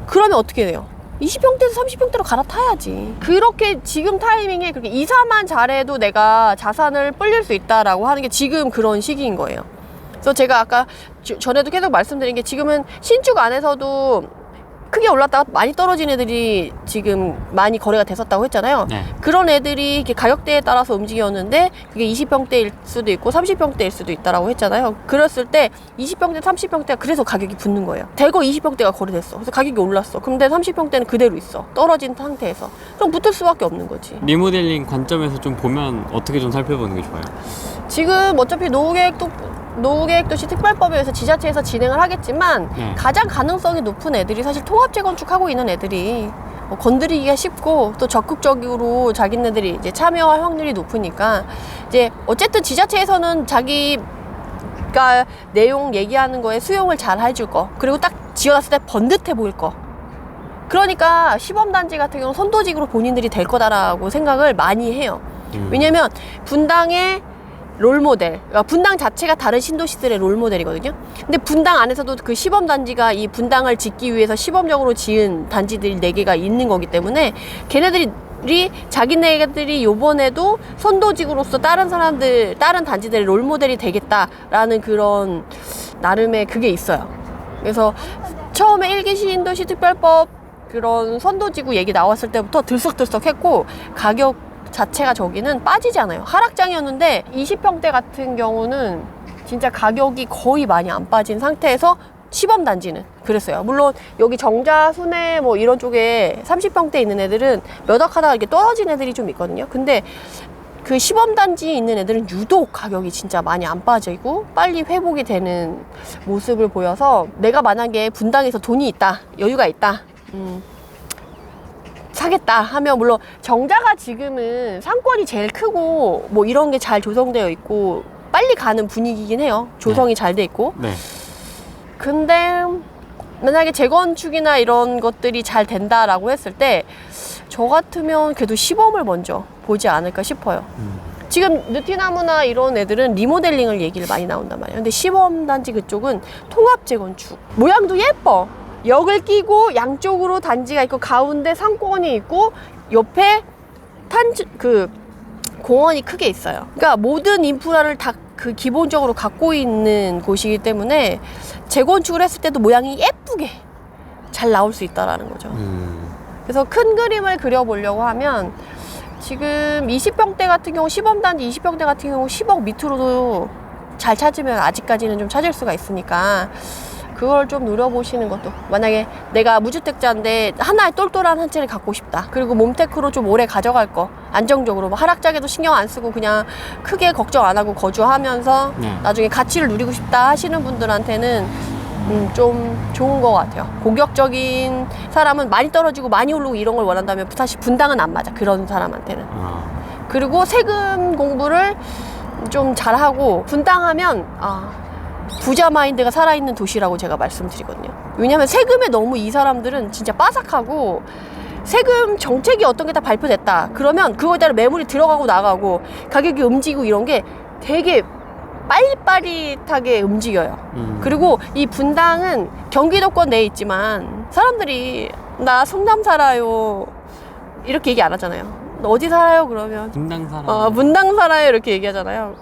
그러면 어떻게 돼요? 20평대에서 30평대로 갈아타야지. 그렇게 지금 타이밍에 그렇게 2, 4만 잘해도 내가 자산을 불릴 수 있다라고 하는 게 지금 그런 시기인 거예요. 그래서 제가 아까 전에도 계속 말씀드린 게 지금은 신축 안에서도 크게 올랐다가 많이 떨어진 애들이 지금 많이 거래가 됐었다고 했잖아요. 네. 그런 애들이 이렇게 가격대에 따라서 움직였는데 그게 20평대일 수도 있고 30평대일 수도 있다라고 했잖아요. 그랬을 때 20평대, 30평대가 그래서 가격이 붙는 거예요. 대거 20평대가 거래됐어. 그래서 가격이 올랐어. 근데 30평대는 그대로 있어. 떨어진 상태에서. 그럼 붙을 수밖에 없는 거지. 리모델링 관점에서 좀 보면 어떻게 좀 살펴보는 게 좋아요? 지금 어차피 노후계획도시 특별법에 의해서 지자체에서 진행을 하겠지만 가장 가능성이 높은 애들이 사실 통합재건축하고 있는 애들이 건드리기가 쉽고 또 적극적으로 자기네들이 이제 참여할 확률이 높으니까 이제 어쨌든 지자체에서는 자기가 내용 얘기하는 거에 수용을 잘 해줄 거 그리고 딱 지어놨을 때 번듯해 보일 거 그러니까 시범단지 같은 경우는 선도직으로 본인들이 될 거다라고 생각을 많이 해요. 왜냐면 분당의 롤모델, 그러니까 분당 자체가 다른 신도시들의 롤모델이거든요. 근데 분당 안에서도 그 시범단지가 이 분당을 짓기 위해서 시범적으로 지은 단지들이 4개가 있는 거기 때문에 걔네들이 자기네들이 요번에도 선도직으로서 다른 단지들의 롤모델이 되겠다라는 그런 나름의 그게 있어요. 그래서 처음에 1기 신도시 특별법 그런 선도지구 얘기 나왔을 때부터 들썩들썩 했고 가격 자체가 저기는 빠지지 않아요. 하락장이었는데 20평대 같은 경우는 진짜 가격이 거의 많이 안 빠진 상태에서 시범단지는 그랬어요. 물론 여기 정자, 순회 뭐 이런 쪽에 30평대 있는 애들은 몇 억 하다가 이렇게 떨어진 애들이 좀 있거든요. 근데 그 시범단지에 있는 애들은 유독 가격이 진짜 많이 안 빠지고 빨리 회복이 되는 모습을 보여서 내가 만약에 분당에서 돈이 있다, 여유가 있다, 사겠다 하면 물론 정자가 지금은 상권이 제일 크고 뭐 이런 게 잘 조성되어 있고 빨리 가는 분위기긴 해요. 조성이 잘 돼 있고. 네. 근데 만약에 재건축이나 이런 것들이 잘 된다라고 했을 때 저 같으면 그래도 시범을 먼저 보지 않을까 싶어요. 지금 느티나무나 이런 애들은 리모델링을 얘기를 많이 나온단 말이에요. 근데 시범단지 그쪽은 통합 재건축. 모양도 예뻐. 역을 끼고 양쪽으로 단지가 있고 가운데 상권이 있고 옆에 공원이 크게 있어요. 그러니까 모든 인프라를 다 그 기본적으로 갖고 있는 곳이기 때문에 재건축을 했을 때도 모양이 예쁘게 잘 나올 수 있다라는 거죠. 그래서 큰 그림을 그려보려고 하면 지금 20평대 같은 경우 시범단지 20평대 같은 경우 10억 밑으로도 잘 찾으면 아직까지는 좀 찾을 수가 있으니까 그걸 좀 누려보시는 것도 만약에 내가 무주택자인데 하나의 똘똘한 한 채를 갖고 싶다 그리고 몸테크로 좀 오래 가져갈 거 안정적으로 뭐 하락장에도 신경 안 쓰고 그냥 크게 걱정 안 하고 거주하면서 나중에 가치를 누리고 싶다 하시는 분들한테는 좀 좋은 것 같아요. 공격적인 사람은 많이 떨어지고 많이 오르고 이런 걸 원한다면 사실 분당은 안 맞아. 그런 사람한테는. 그리고 세금 공부를 좀 잘하고 분당하면 부자 마인드가 살아있는 도시라고 제가 말씀드리거든요. 왜냐하면 세금에 너무 이 사람들은 진짜 빠삭하고 세금 정책이 어떤 게 다 발표됐다. 그러면 그거에 따라 매물이 들어가고 나가고 가격이 움직이고 이런 게 되게 빠릿빠릿하게 움직여요. 그리고 이 분당은 경기도권 내에 있지만 사람들이 나 성남 살아요 이렇게 얘기 안 하잖아요. 너 어디 살아요? 그러면 분당 사람. 분당 살아요 이렇게 얘기하잖아요.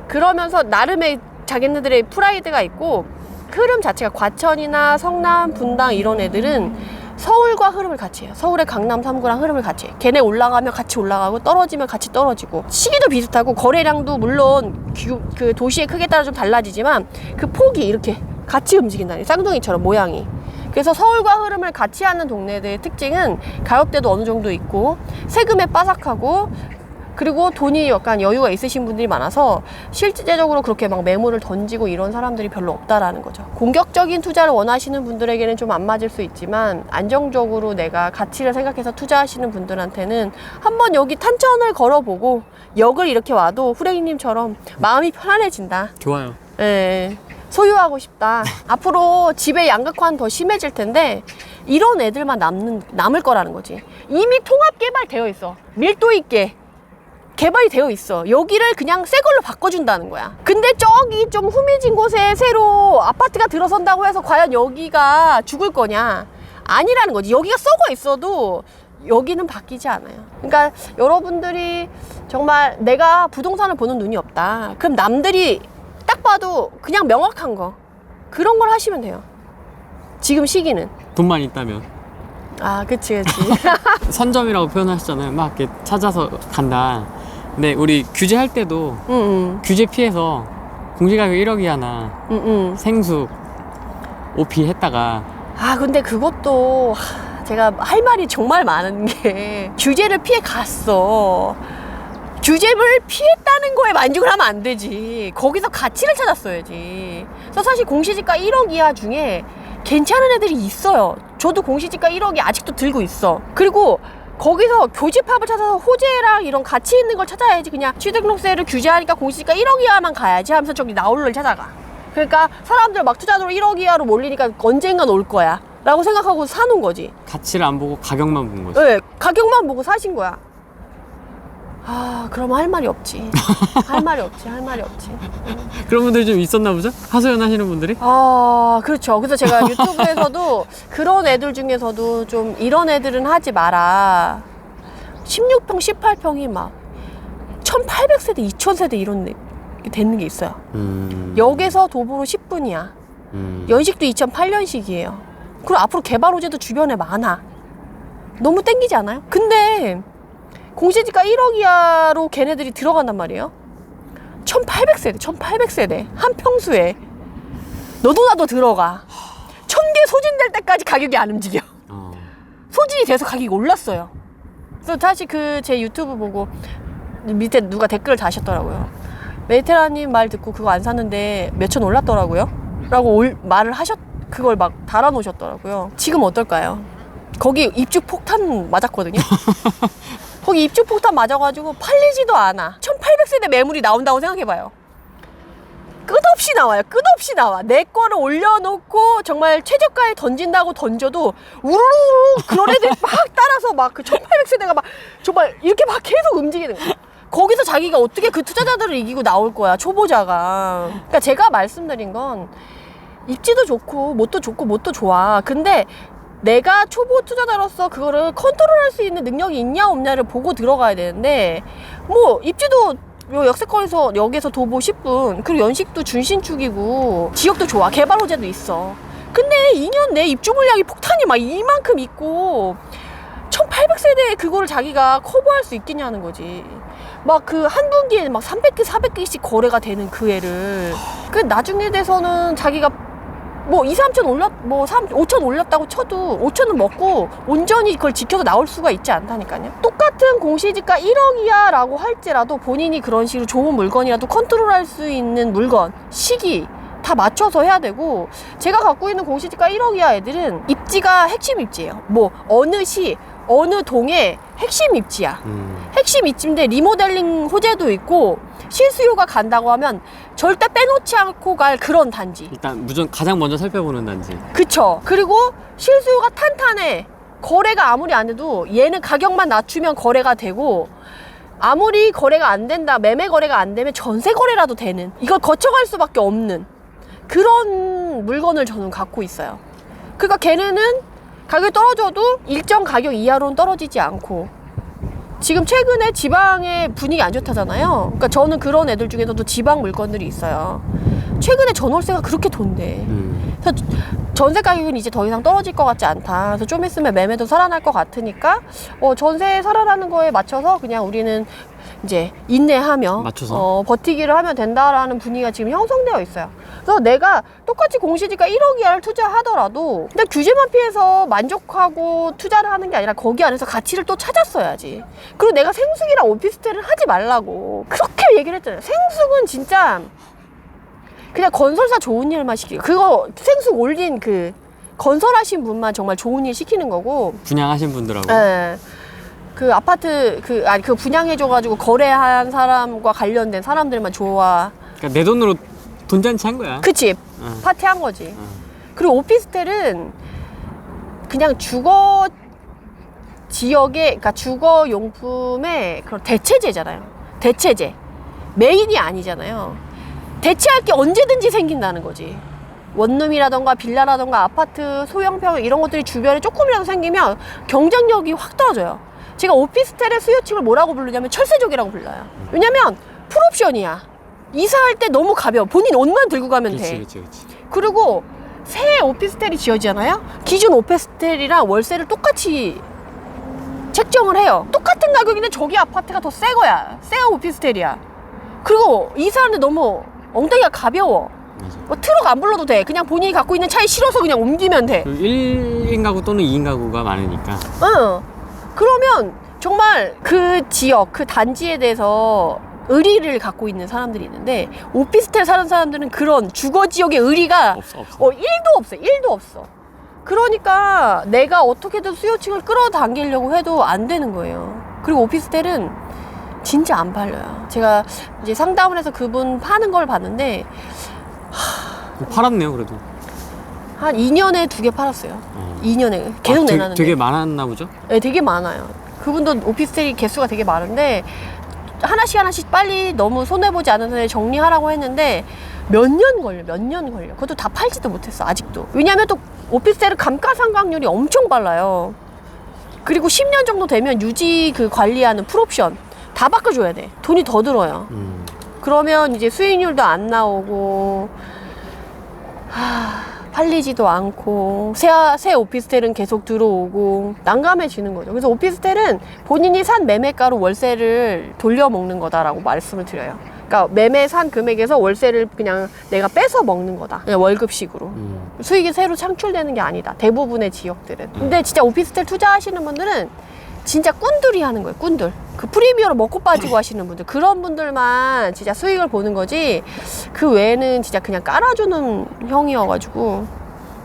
그러면서 나름의 자기네들의 프라이드가 있고 흐름 자체가 과천이나 성남, 분당 이런 애들은 서울과 흐름을 같이 해요. 서울의 강남 3구랑 흐름을 같이 해요. 걔네 올라가면 같이 올라가고 떨어지면 같이 떨어지고 시기도 비슷하고 거래량도 물론 그 도시의 크기에 따라 좀 달라지지만 그 폭이 이렇게 같이 움직인다니 쌍둥이처럼 모양이. 그래서 서울과 흐름을 같이 하는 동네들의 특징은 가격대도 어느 정도 있고 세금에 빠삭하고 그리고 돈이 약간 여유가 있으신 분들이 많아서 실제적으로 그렇게 막 매물을 던지고 이런 사람들이 별로 없다라는 거죠. 공격적인 투자를 원하시는 분들에게는 좀 안 맞을 수 있지만 안정적으로 내가 가치를 생각해서 투자하시는 분들한테는 한번 여기 탄천을 걸어보고 역을 이렇게 와도 후레이님처럼 마음이 편안해진다. 좋아요. 예. 소유하고 싶다. 앞으로 집의 양극화는 더 심해질 텐데 이런 애들만 남을 거라는 거지. 이미 통합 개발되어 있어. 밀도 있게 개발이 되어 있어. 여기를 그냥 새 걸로 바꿔준다는 거야. 근데 저기 좀 후미진 곳에 새로 아파트가 들어선다고 해서 과연 여기가 죽을 거냐? 아니라는 거지. 여기가 썩어 있어도 여기는 바뀌지 않아요. 그러니까 여러분들이 정말 내가 부동산을 보는 눈이 없다. 그럼 남들이 딱 봐도 그냥 명확한 거 그런 걸 하시면 돼요. 지금 시기는 돈만 있다면. 아 그치 선점이라고 표현하셨잖아요. 막 이렇게 찾아서 간다. 근데 우리 규제할 때도 규제 피해서 공시가격 1억 이하나 생수 OP 했다가 아 근데 그것도 제가 할 말이 정말 많은 게 규제를 피해 갔어. 규제를 피했다는 거에 만족을 하면 안 되지. 거기서 가치를 찾았어야지. 그래서 사실 공시지가 1억 이하 중에 괜찮은 애들이 있어요. 저도 공시지가 1억이 아직도 들고 있어. 그리고 거기서 교집합을 찾아서 호재랑 이런 가치 있는 걸 찾아야지. 그냥 취득록세를 규제하니까 공시지가 1억 이하만 가야지 하면서 저기 나홀로를 찾아가. 그러니까 사람들 막 투자도로 1억 이하로 몰리니까 언젠간 올 거야 라고 생각하고 사놓은 거지. 가치를 안 보고 가격만 본 거지. 네, 가격만 보고 사신 거야. 아, 그럼 할 말이 없지. 할 말이 없지. 그런 분들이 좀 있었나 보죠? 하소연 하시는 분들이? 아, 그렇죠. 그래서 제가 유튜브에서도 그런 애들 중에서도 좀 이런 애들은 하지 마라. 16평, 18평이 막 1800세대, 2000세대 이런 게 되는 게 있어요. 역에서 도보로 10분이야. 연식도 2008년식이에요. 그리고 앞으로 개발 호재도 주변에 많아. 너무 땡기지 않아요? 근데 공시지가 1억 이하로 걔네들이 들어간단 말이에요. 1800세대 한 평수에 너도 나도 들어가. 1000개 소진될 때까지 가격이 안 움직여. 소진이 돼서 가격이 올랐어요. 그래서 다시 그 제 유튜브 보고 밑에 누가 댓글을 다셨더라고요. 메이테라님 말 듣고 그거 안 샀는데 몇천 올랐더라고요 라고 말을 그걸 막 달아놓으셨더라고요. 지금 어떨까요? 거기 입주 폭탄 맞았거든요. 거기 입주 폭탄 맞아가지고 팔리지도 않아. 1800세대 매물이 나온다고 생각해봐요. 끝없이 나와요. 끝없이 나와. 내 거를 올려놓고 정말 최저가에 던진다고 던져도 우르르 그런 애들이 막 따라서 막 그 1800세대가 막 정말 이렇게 막 계속 움직이는 거야. 거기서 자기가 어떻게 그 투자자들을 이기고 나올 거야, 초보자가. 그러니까 제가 말씀드린 건 입지도 좋고 뭣도 좋아. 근데 내가 초보 투자자로서 그거를 컨트롤할 수 있는 능력이 있냐 없냐를 보고 들어가야 되는데, 뭐 입지도 요 역세권에서 여기에서 도보 10분, 그리고 연식도 준신축이고 지역도 좋아, 개발 호재도 있어. 근데 2년 내 입주 물량이 폭탄이 막 이만큼 있고 1800세대에 그거를 자기가 커버할 수 있겠냐는 거지. 막 그 한 분기에 막 300개 400개씩 거래가 되는 그 애를 그 나중에 돼서는 자기가 뭐 2, 3천 뭐 5천 올렸다고 쳐도 5천은 먹고 온전히 그걸 지켜서 나올 수가 있지 않다니까요. 똑같은 공시지가 1억 이하라고 할지라도 본인이 그런 식으로 좋은 물건이라도 컨트롤할 수 있는 물건, 시기 다 맞춰서 해야 되고, 제가 갖고 있는 공시지가 1억 이하 애들은 입지가 핵심 입지예요. 뭐 어느 시 어느 동의 핵심 입지야. 핵심 입지인데 리모델링 호재도 있고 실수요가 간다고 하면 절대 빼놓지 않고 갈 그런 단지. 일단 가장 먼저 살펴보는 단지. 그쵸. 그리고 실수요가 탄탄해. 거래가 아무리 안 돼도 얘는 가격만 낮추면 거래가 되고, 아무리 거래가 안 된다, 매매 거래가 안 되면 전세 거래라도 되는, 이걸 거쳐갈 수밖에 없는 그런 물건을 저는 갖고 있어요. 그러니까 걔네는 가격이 떨어져도 일정 가격 이하로는 떨어지지 않고, 지금 최근에 지방의 분위기 안 좋다잖아요. 그러니까 저는 그런 애들 중에서도 지방 물건들이 있어요. 최근에 전월세가 그렇게 돈대. 그래서 전세 가격은 이제 더 이상 떨어질 것 같지 않다. 그래서 좀 있으면 매매도 살아날 것 같으니까 전세 살아나는 거에 맞춰서 그냥 우리는 이제 인내하며 맞춰서. 버티기를 하면 된다라는 분위기가 지금 형성되어 있어요. 그래서 내가 똑같이 공시지가 1억 이하를 투자하더라도 근데 규제만 피해서 만족하고 투자를 하는 게 아니라 거기 안에서 가치를 또 찾았어야지. 그리고 내가 생숙이랑 오피스텔을 하지 말라고 그렇게 얘기를 했잖아요. 생숙은 진짜 그냥 건설사 좋은 일만 시키고, 그거 생숙 올린 그 건설하신 분만 정말 좋은 일 시키는 거고, 분양하신 분들하고. 예. 그 아파트 그 분양해줘가지고 거래한 사람과 관련된 사람들만 좋아. 그러니까 내 돈으로 돈잔치 한 거야. 그치? 파티한 거지. 그리고 오피스텔은 그냥 주거 지역의, 그러니까 주거 용품의 그런 대체제잖아요. 대체제. 메인이 아니잖아요. 대체할 게 언제든지 생긴다는 거지. 원룸이라던가 빌라라던가 아파트, 소형평 이런 것들이 주변에 조금이라도 생기면 경쟁력이 확 떨어져요. 제가 오피스텔의 수요층을 뭐라고 부르냐면 철새족이라고 불러요. 왜냐면 풀옵션이야. 이사할 때 너무 가벼워. 본인 옷만 들고 가면 돼. 그치. 그리고 새 오피스텔이 지어지잖아요. 기존 오피스텔이랑 월세를 똑같이 책정을 해요. 똑같은 가격인데 저기 아파트가 더 새 거야. 새 오피스텔이야. 그리고 이사하는데 너무 엉덩이가 가벼워. 뭐 트럭 안 불러도 돼. 그냥 본인이 갖고 있는 차에 실어서 그냥 옮기면 돼. 1인 가구 또는 2인 가구가 많으니까. 그러면 정말 그 지역, 그 단지에 대해서 의리를 갖고 있는 사람들이 있는데, 오피스텔 사는 사람들은 그런 주거 지역의 의리가 없어. 1도 없어. 그러니까 내가 어떻게든 수요층을 끌어당기려고 해도 안 되는 거예요. 그리고 오피스텔은 진짜 안 팔려요. 제가 이제 상담을 해서 그분 파는 걸 봤는데 팔았네요, 그래도. 한 2년에 2개 팔았어요. 2년에 계속 내놨는데. 되게 많았나 보죠? 네, 되게 많아요. 그분도 오피스텔 개수가 되게 많은데 하나씩 빨리 너무 손해보지 않은 선에 정리하라고 했는데 몇 년 걸려. 그것도 다 팔지도 못했어, 아직도. 왜냐면 또 오피스텔은 감가상각률이 엄청 빨라요. 그리고 10년 정도 되면 유지 그 관리하는 풀옵션 다 바꿔줘야 돼. 돈이 더 들어요. 그러면 이제 수익률도 안 나오고 팔리지도 않고 새 오피스텔은 계속 들어오고 난감해지는 거죠. 그래서 오피스텔은 본인이 산 매매가로 월세를 돌려먹는 거다라고 말씀을 드려요. 그러니까 매매 산 금액에서 월세를 그냥 내가 뺏어 먹는 거다. 그냥 월급식으로. 수익이 새로 창출되는 게 아니다. 대부분의 지역들은. 근데 진짜 오피스텔 투자하시는 분들은 진짜 꾼들이 하는 거예요. 꾼들. 그 프리미어로 먹고 빠지고 하시는 분들, 그런 분들만 진짜 수익을 보는 거지, 그 외에는 진짜 그냥 깔아주는 형이어가지고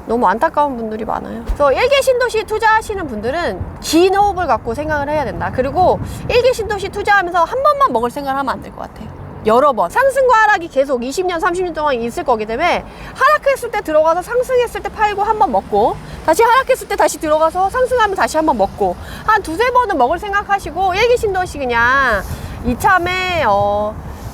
너무 안타까운 분들이 많아요. 그래서 1개 신도시 투자하시는 분들은 긴 호흡을 갖고 생각을 해야 된다. 그리고 1개 신도시 투자하면서 한 번만 먹을 생각을 하면 안 될 것 같아요. 여러 번 상승과 하락이 계속 20년 30년 동안 있을 거기 때문에, 하락했을 때 들어가서 상승했을 때 팔고 한 번 먹고, 다시 하락했을 때 다시 들어가서 상승하면 다시 한 번 먹고, 한 2-3번은 먹을 생각하시고 1기 신도시 그냥 이참에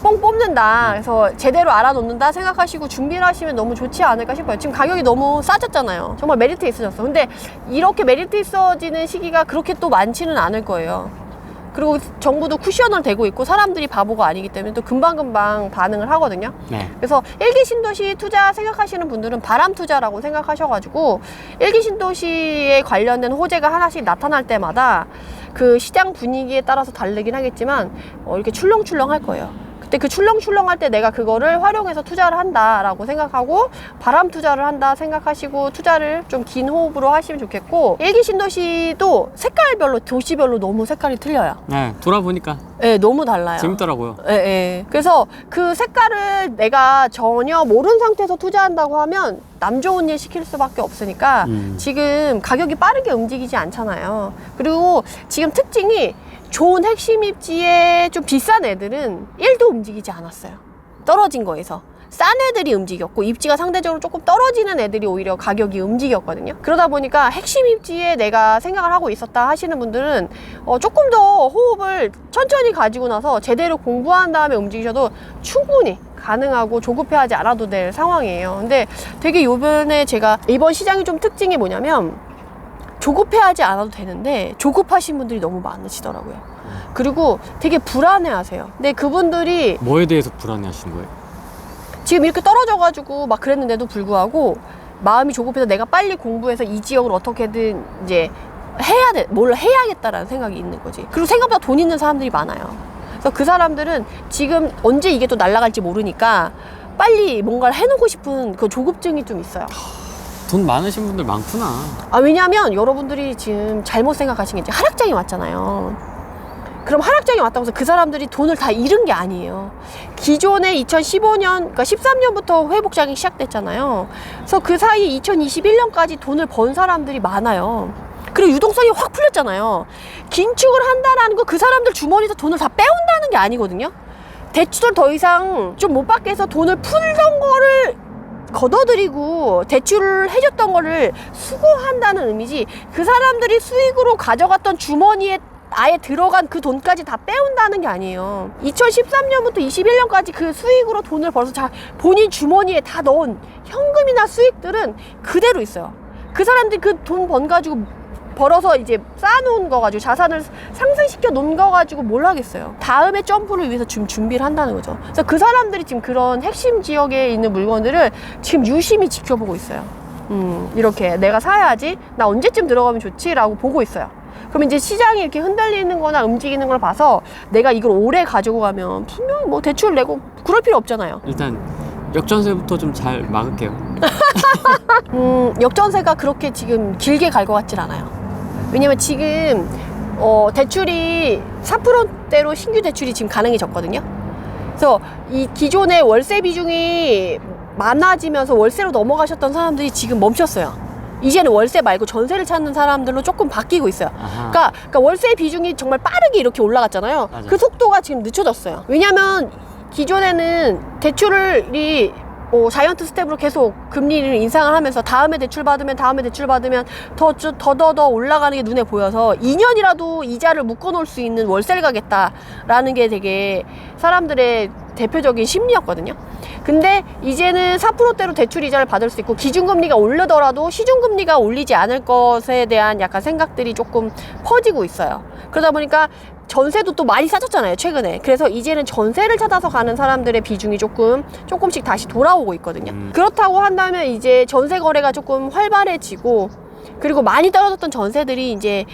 뽕 뽑는다, 그래서 제대로 알아놓는다 생각하시고 준비를 하시면 너무 좋지 않을까 싶어요. 지금 가격이 너무 싸졌잖아요. 정말 메리트 있어졌어. 근데 이렇게 메리트 있어지는 시기가 그렇게 또 많지는 않을 거예요. 그리고 정부도 쿠션을 대고 있고 사람들이 바보가 아니기 때문에 또 금방금방 반응을 하거든요. 네. 그래서 1기 신도시 투자 생각하시는 분들은 바람 투자라고 생각하셔가지고 1기 신도시에 관련된 호재가 하나씩 나타날 때마다 그 시장 분위기에 따라서 다르긴 하겠지만 이렇게 출렁출렁 할 거예요. 그때 그 출렁출렁 할 때 내가 그거를 활용해서 투자를 한다라고 생각하고, 바람 투자를 한다 생각하시고 투자를 좀 긴 호흡으로 하시면 좋겠고, 1기 신도시도 색깔별로, 도시별로 너무 색깔이 틀려요. 네, 돌아보니까 네, 너무 달라요. 재밌더라고요. 네, 네. 그래서 그 색깔을 내가 전혀 모르는 상태에서 투자한다고 하면 남 좋은 일 시킬 수밖에 없으니까 지금 가격이 빠르게 움직이지 않잖아요. 그리고 지금 특징이 좋은 핵심 입지에 좀 비싼 애들은 1도 움직이지 않았어요. 떨어진 거에서. 싼 애들이 움직였고 입지가 상대적으로 조금 떨어지는 애들이 오히려 가격이 움직였거든요. 그러다 보니까 핵심 입지에 내가 생각을 하고 있었다 하시는 분들은 조금 더 호흡을 천천히 가지고 나서 제대로 공부한 다음에 움직이셔도 충분히 가능하고 조급해하지 않아도 될 상황이에요. 근데 되게 요번에 제가 이번 시장이 좀 특징이 뭐냐면 조급해하지 않아도 되는데 조급하신 분들이 너무 많으시더라고요. 그리고 되게 불안해하세요. 근데 그분들이 뭐에 대해서 불안해하시는 거예요? 지금 이렇게 떨어져가지고 막 그랬는데도 불구하고 마음이 조급해서 내가 빨리 공부해서 이 지역을 어떻게든 이제 뭘 해야겠다라는 생각이 있는 거지. 그리고 생각보다 돈 있는 사람들이 많아요. 그래서 그 사람들은 지금 언제 이게 또 날아갈지 모르니까 빨리 뭔가를 해놓고 싶은 그 조급증이 좀 있어요. 돈 많으신 분들 많구나. 왜냐하면 여러분들이 지금 잘못 생각하신 게 이제 하락장이 왔잖아요. 그럼 하락장이 왔다고 해서 그 사람들이 돈을 다 잃은 게 아니에요. 기존에 2015년, 그러니까 13년부터 회복장이 시작됐잖아요. 그래서 그 사이 2021년까지 돈을 번 사람들이 많아요. 그리고 유동성이 확 풀렸잖아요. 긴축을 한다라는 거 그 사람들 주머니에서 돈을 다 빼온다는 게 아니거든요. 대출을 더 이상 좀 못 받게 해서 돈을 풀던 거를 걷어들이고 대출을 해줬던 거를 수거한다는 의미지, 그 사람들이 수익으로 가져갔던 주머니에 아예 들어간 그 돈까지 다 빼온다는 게 아니에요. 2013년부터 21년까지 그 수익으로 돈을 벌어서 본인 주머니에 다 넣은 현금이나 수익들은 그대로 있어요. 그 사람들이 그 돈 번 가지고 벌어서 이제 쌓아놓은 거 가지고 자산을 상승시켜 놓은 거 가지고 뭘 하겠어요. 다음에 점프를 위해서 지금 준비를 한다는 거죠. 그래서 그 사람들이 지금 그런 핵심 지역에 있는 물건들을 지금 유심히 지켜보고 있어요. 이렇게 내가 사야지, 나 언제쯤 들어가면 좋지? 라고 보고 있어요. 그럼 이제 시장이 이렇게 흔들리는 거나 움직이는 걸 봐서 내가 이걸 오래 가지고 가면 분명 뭐 대출 내고 그럴 필요 없잖아요. 일단 역전세부터 좀 잘 막을게요. 역전세가 그렇게 지금 길게 갈 것 같진 않아요. 왜냐면 지금 대출이 4%대로 신규 대출이 지금 가능해졌거든요. 그래서 이 기존의 월세 비중이 많아지면서 월세로 넘어가셨던 사람들이 지금 멈췄어요. 이제는 월세 말고 전세를 찾는 사람들로 조금 바뀌고 있어요. 그러니까 월세 비중이 정말 빠르게 이렇게 올라갔잖아요. 맞아. 그 속도가 지금 늦춰졌어요. 왜냐면 기존에는 대출이 자이언트 스텝으로 계속 금리를 인상을 하면서 다음에 대출 받으면 더 올라가는 게 눈에 보여서 2년이라도 이자를 묶어놓을 수 있는 월세를 가겠다라는 게 되게 사람들의 대표적인 심리였거든요. 근데 이제는 4%대로 대출 이자를 받을 수 있고 기준금리가 오르더라도 시중금리가 올리지 않을 것에 대한 약간 생각들이 조금 퍼지고 있어요. 그러다 보니까 전세도 또 많이 싸졌잖아요, 최근에. 그래서 이제는 전세를 찾아서 가는 사람들의 비중이 조금씩 다시 돌아오고 있거든요. 그렇다고 한다면 이제 전세 거래가 조금 활발해지고, 그리고 많이 떨어졌던 전세들이 이제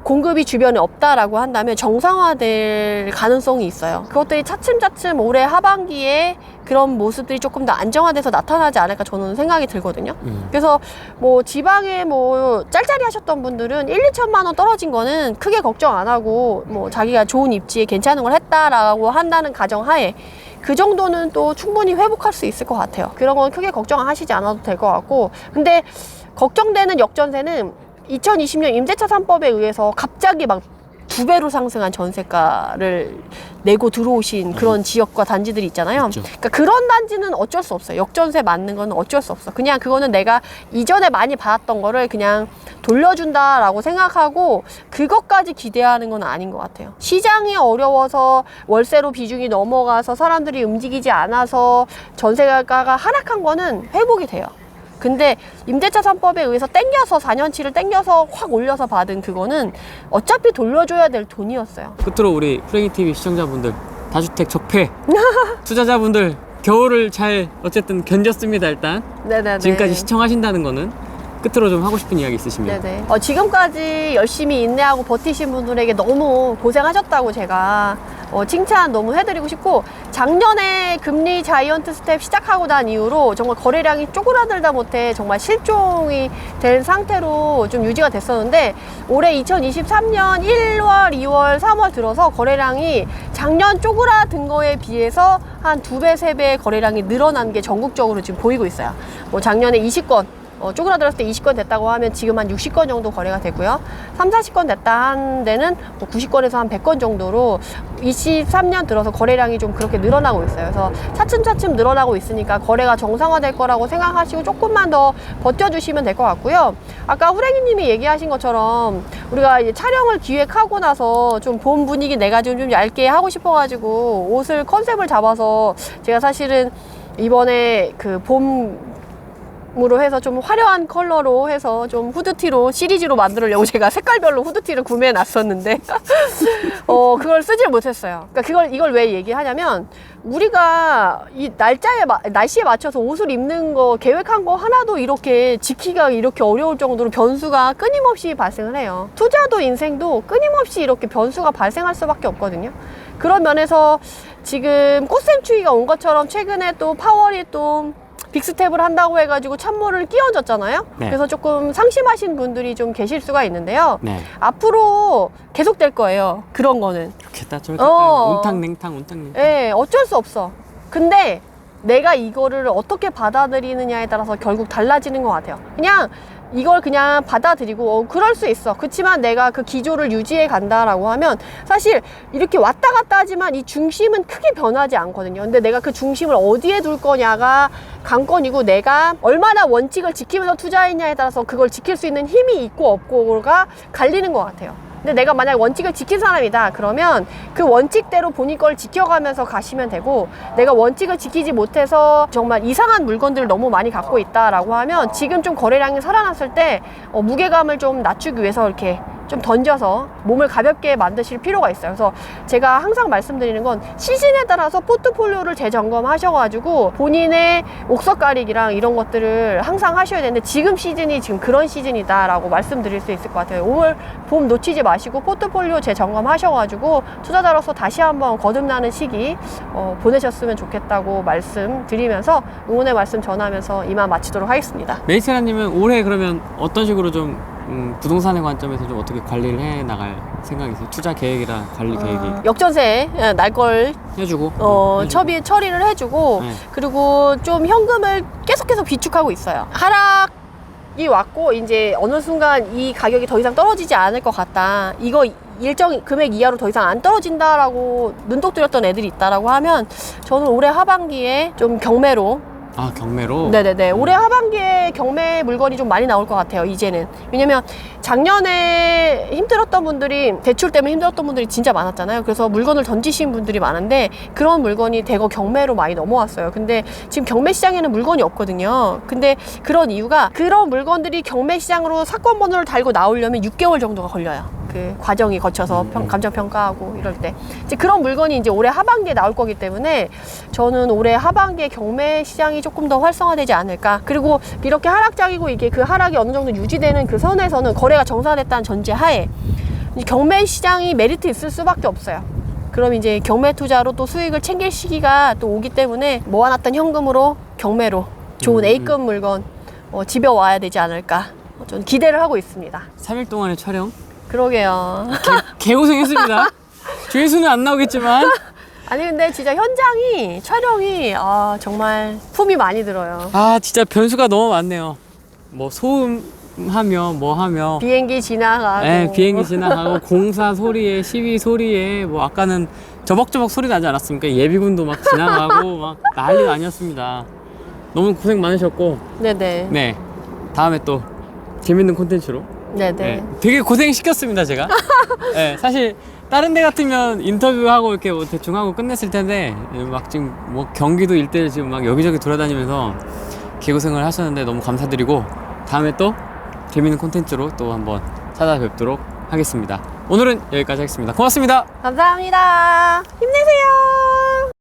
공급이 주변에 없다라고 한다면 정상화될 가능성이 있어요. 그것들이 차츰차츰 올해 하반기에 그런 모습들이 조금 더 안정화돼서 나타나지 않을까 저는 생각이 들거든요. 그래서 뭐 지방에 뭐 짤짤이 하셨던 분들은 1, 2천만 원 떨어진 거는 크게 걱정 안 하고 뭐 자기가 좋은 입지에 괜찮은 걸 했다라고 한다는 가정하에 그 정도는 또 충분히 회복할 수 있을 것 같아요. 그런 건 크게 걱정하시지 않아도 될 것 같고, 근데 걱정되는 역전세는 2020년 임대차 3법에 의해서 갑자기 막 2배로 상승한 전세가를 내고 들어오신 그런 지역과 단지들이 있잖아요. 그렇죠. 그러니까 그런 단지는 어쩔 수 없어요. 역전세 맞는 건 어쩔 수 없어. 그냥 그거는 내가 이전에 많이 받았던 거를 그냥 돌려준다라고 생각하고 그것까지 기대하는 건 아닌 것 같아요. 시장이 어려워서 월세로 비중이 넘어가서 사람들이 움직이지 않아서 전세가가 하락한 거는 회복이 돼요. 근데 임대차 3법에 의해서 땡겨서 4년치를 땡겨서 확 올려서 받은 그거는 어차피 돌려줘야 될 돈이었어요. 끝으로 우리 프랭이TV 시청자분들, 다주택 적폐 투자자분들 겨울을 잘 어쨌든 견뎠습니다. 일단 네네네. 지금까지 시청하신다는 거는 끝으로 좀 하고 싶은 이야기 있으시면. 네네. 지금까지 열심히 인내하고 버티신 분들에게 너무 고생하셨다고 제가 칭찬 너무 해드리고 싶고, 작년에 금리 자이언트 스텝 시작하고 난 이후로 정말 거래량이 쪼그라들다 못해 정말 실종이 된 상태로 좀 유지가 됐었는데, 올해 2023년 1월, 2월, 3월 들어서 거래량이 작년 쪼그라든 거에 비해서 한 2배, 3배 거래량이 늘어난 게 전국적으로 지금 보이고 있어요. 뭐 작년에 20건 쪼그라들었을 때 20건 됐다고 하면 지금 한 60건 정도 거래가 되고요. 3, 40건 됐다 한 데는 뭐 90건에서 한 100건 정도로 23년 들어서 거래량이 좀 그렇게 늘어나고 있어요. 그래서 차츰차츰 늘어나고 있으니까 거래가 정상화될 거라고 생각하시고 조금만 더 버텨주시면 될 것 같고요. 아까 후랭이님이 얘기하신 것처럼 우리가 이제 촬영을 기획하고 나서 좀 봄 분위기 내가지고 좀 얇게 하고 싶어가지고 옷을 컨셉을 잡아서 제가 사실은 이번에 그 봄으로 해서 좀 화려한 컬러로 해서 좀 후드티로 시리즈로 만들려고 제가 색깔별로 후드티를 구매해 놨었는데 그걸 쓰질 못했어요. 그러니까 이걸 왜 얘기하냐면 우리가 이 날씨에 맞춰서 옷을 입는 거 계획한 거 하나도 이렇게 지키기가 이렇게 어려울 정도로 변수가 끊임없이 발생을 해요. 투자도 인생도 끊임없이 이렇게 변수가 발생할 수밖에 없거든요. 그런 면에서 지금 꽃샘추위가 온 것처럼 최근에 또 파월이 또 빅스텝을 한다고 해가지고 찬물을 끼얹었잖아요. 네. 그래서 조금 상심하신 분들이 좀 계실 수가 있는데요. 네. 앞으로 계속 될 거예요. 그런 거는. 좋겠다 저렇겠다. 온탕냉탕. 예, 어쩔 수 없어. 근데 내가 이거를 어떻게 받아들이느냐에 따라서 결국 달라지는 것 같아요. 그냥 이걸 그냥 받아들이고 그럴 수 있어. 그렇지만 내가 그 기조를 유지해 간다라고 하면 사실 이렇게 왔다 갔다 하지만 이 중심은 크게 변하지 않거든요. 근데 내가 그 중심을 어디에 둘 거냐가 관건이고 내가 얼마나 원칙을 지키면서 투자했냐에 따라서 그걸 지킬 수 있는 힘이 있고 없고가 갈리는 것 같아요. 근데 내가 만약 원칙을 지킨 사람이다 그러면 그 원칙대로 본인 걸 지켜가면서 가시면 되고, 내가 원칙을 지키지 못해서 정말 이상한 물건들을 너무 많이 갖고 있다라고 하면 지금 좀 거래량이 살아났을 때 무게감을 좀 낮추기 위해서 이렇게 좀 던져서 몸을 가볍게 만드실 필요가 있어요. 그래서 제가 항상 말씀드리는 건 시즌에 따라서 포트폴리오를 재점검하셔가지고 본인의 옥석 가리기랑 이런 것들을 항상 하셔야 되는데, 지금 시즌이 지금 그런 시즌이다 라고 말씀드릴 수 있을 것 같아요. 올 봄 놓치지 마시고 포트폴리오 재점검하셔가지고 투자자로서 다시 한번 거듭나는 시기 보내셨으면 좋겠다고 말씀드리면서 응원의 말씀 전하면서 이만 마치도록 하겠습니다. 메이트라님은 올해 그러면 어떤 식으로 좀 부동산의 관점에서 좀 어떻게 관리를 해 나갈 생각이세요? 투자 계획이랑 관리 계획이 역전세 날 걸 해주고 처리를 해주고 네. 그리고 좀 현금을 계속해서 비축하고 있어요. 하락이 왔고 이제 어느 순간 이 가격이 더 이상 떨어지지 않을 것 같다, 이거 일정 금액 이하로 더 이상 안 떨어진다라고 눈독 들였던 애들이 있다라고 하면 저는 올해 하반기에 좀 경매로 경매로? 네네네. 올해 하반기에 경매 물건이 좀 많이 나올 것 같아요, 이제는. 왜냐면 작년에 힘들었던 분들이, 대출 때문에 힘들었던 분들이 진짜 많았잖아요. 그래서 물건을 던지신 분들이 많은데 그런 물건이 대거 경매로 많이 넘어왔어요. 근데 지금 경매 시장에는 물건이 없거든요. 근데 그런 이유가, 그런 물건들이 경매 시장으로 사건 번호를 달고 나오려면 6개월 정도가 걸려요. 그 과정이 거쳐서 감정평가하고 이럴 때 이제 그런 물건이 이제 올해 하반기에 나올 거기 때문에 저는 올해 하반기에 경매 시장이 조금 더 활성화되지 않을까. 그리고 이렇게 하락장이고 이게 그 하락이 어느 정도 유지되는 그 선에서는 거래가 정상화됐다는 전제 하에 경매 시장이 메리트 있을 수밖에 없어요. 그럼 이제 경매 투자로 또 수익을 챙길 시기가 또 오기 때문에 모아놨던 현금으로 경매로 좋은 A급 물건 집에 와야 되지 않을까 저는 기대를 하고 있습니다. 3일 동안의 촬영 그러게요. 개고생했습니다. 조회수는 안 나오겠지만 아니 근데 진짜 현장이 촬영이 정말 품이 많이 들어요. 진짜 변수가 너무 많네요. 뭐 소음하며 뭐하며 비행기 지나가고 네, 비행기 지나가고 공사 소리에 시위 소리에 뭐 아까는 저벅저벅 소리 나지 않았습니까? 예비군도 막 지나가고 막 난리도 아니었습니다. 너무 고생 많으셨고 네네. 네, 다음에 또 재밌는 콘텐츠로 네네. 네, 되게 고생 시켰습니다 제가. 네, 사실 다른 데 같으면 인터뷰하고 이렇게 뭐 대충 하고 끝냈을 텐데 막 지금 뭐 경기도 일대를 지금 막 여기저기 돌아다니면서 개고생을 하셨는데 너무 감사드리고 다음에 또 재밌는 콘텐츠로 또 한번 찾아뵙도록 하겠습니다. 오늘은 여기까지 하겠습니다. 고맙습니다. 감사합니다. 힘내세요.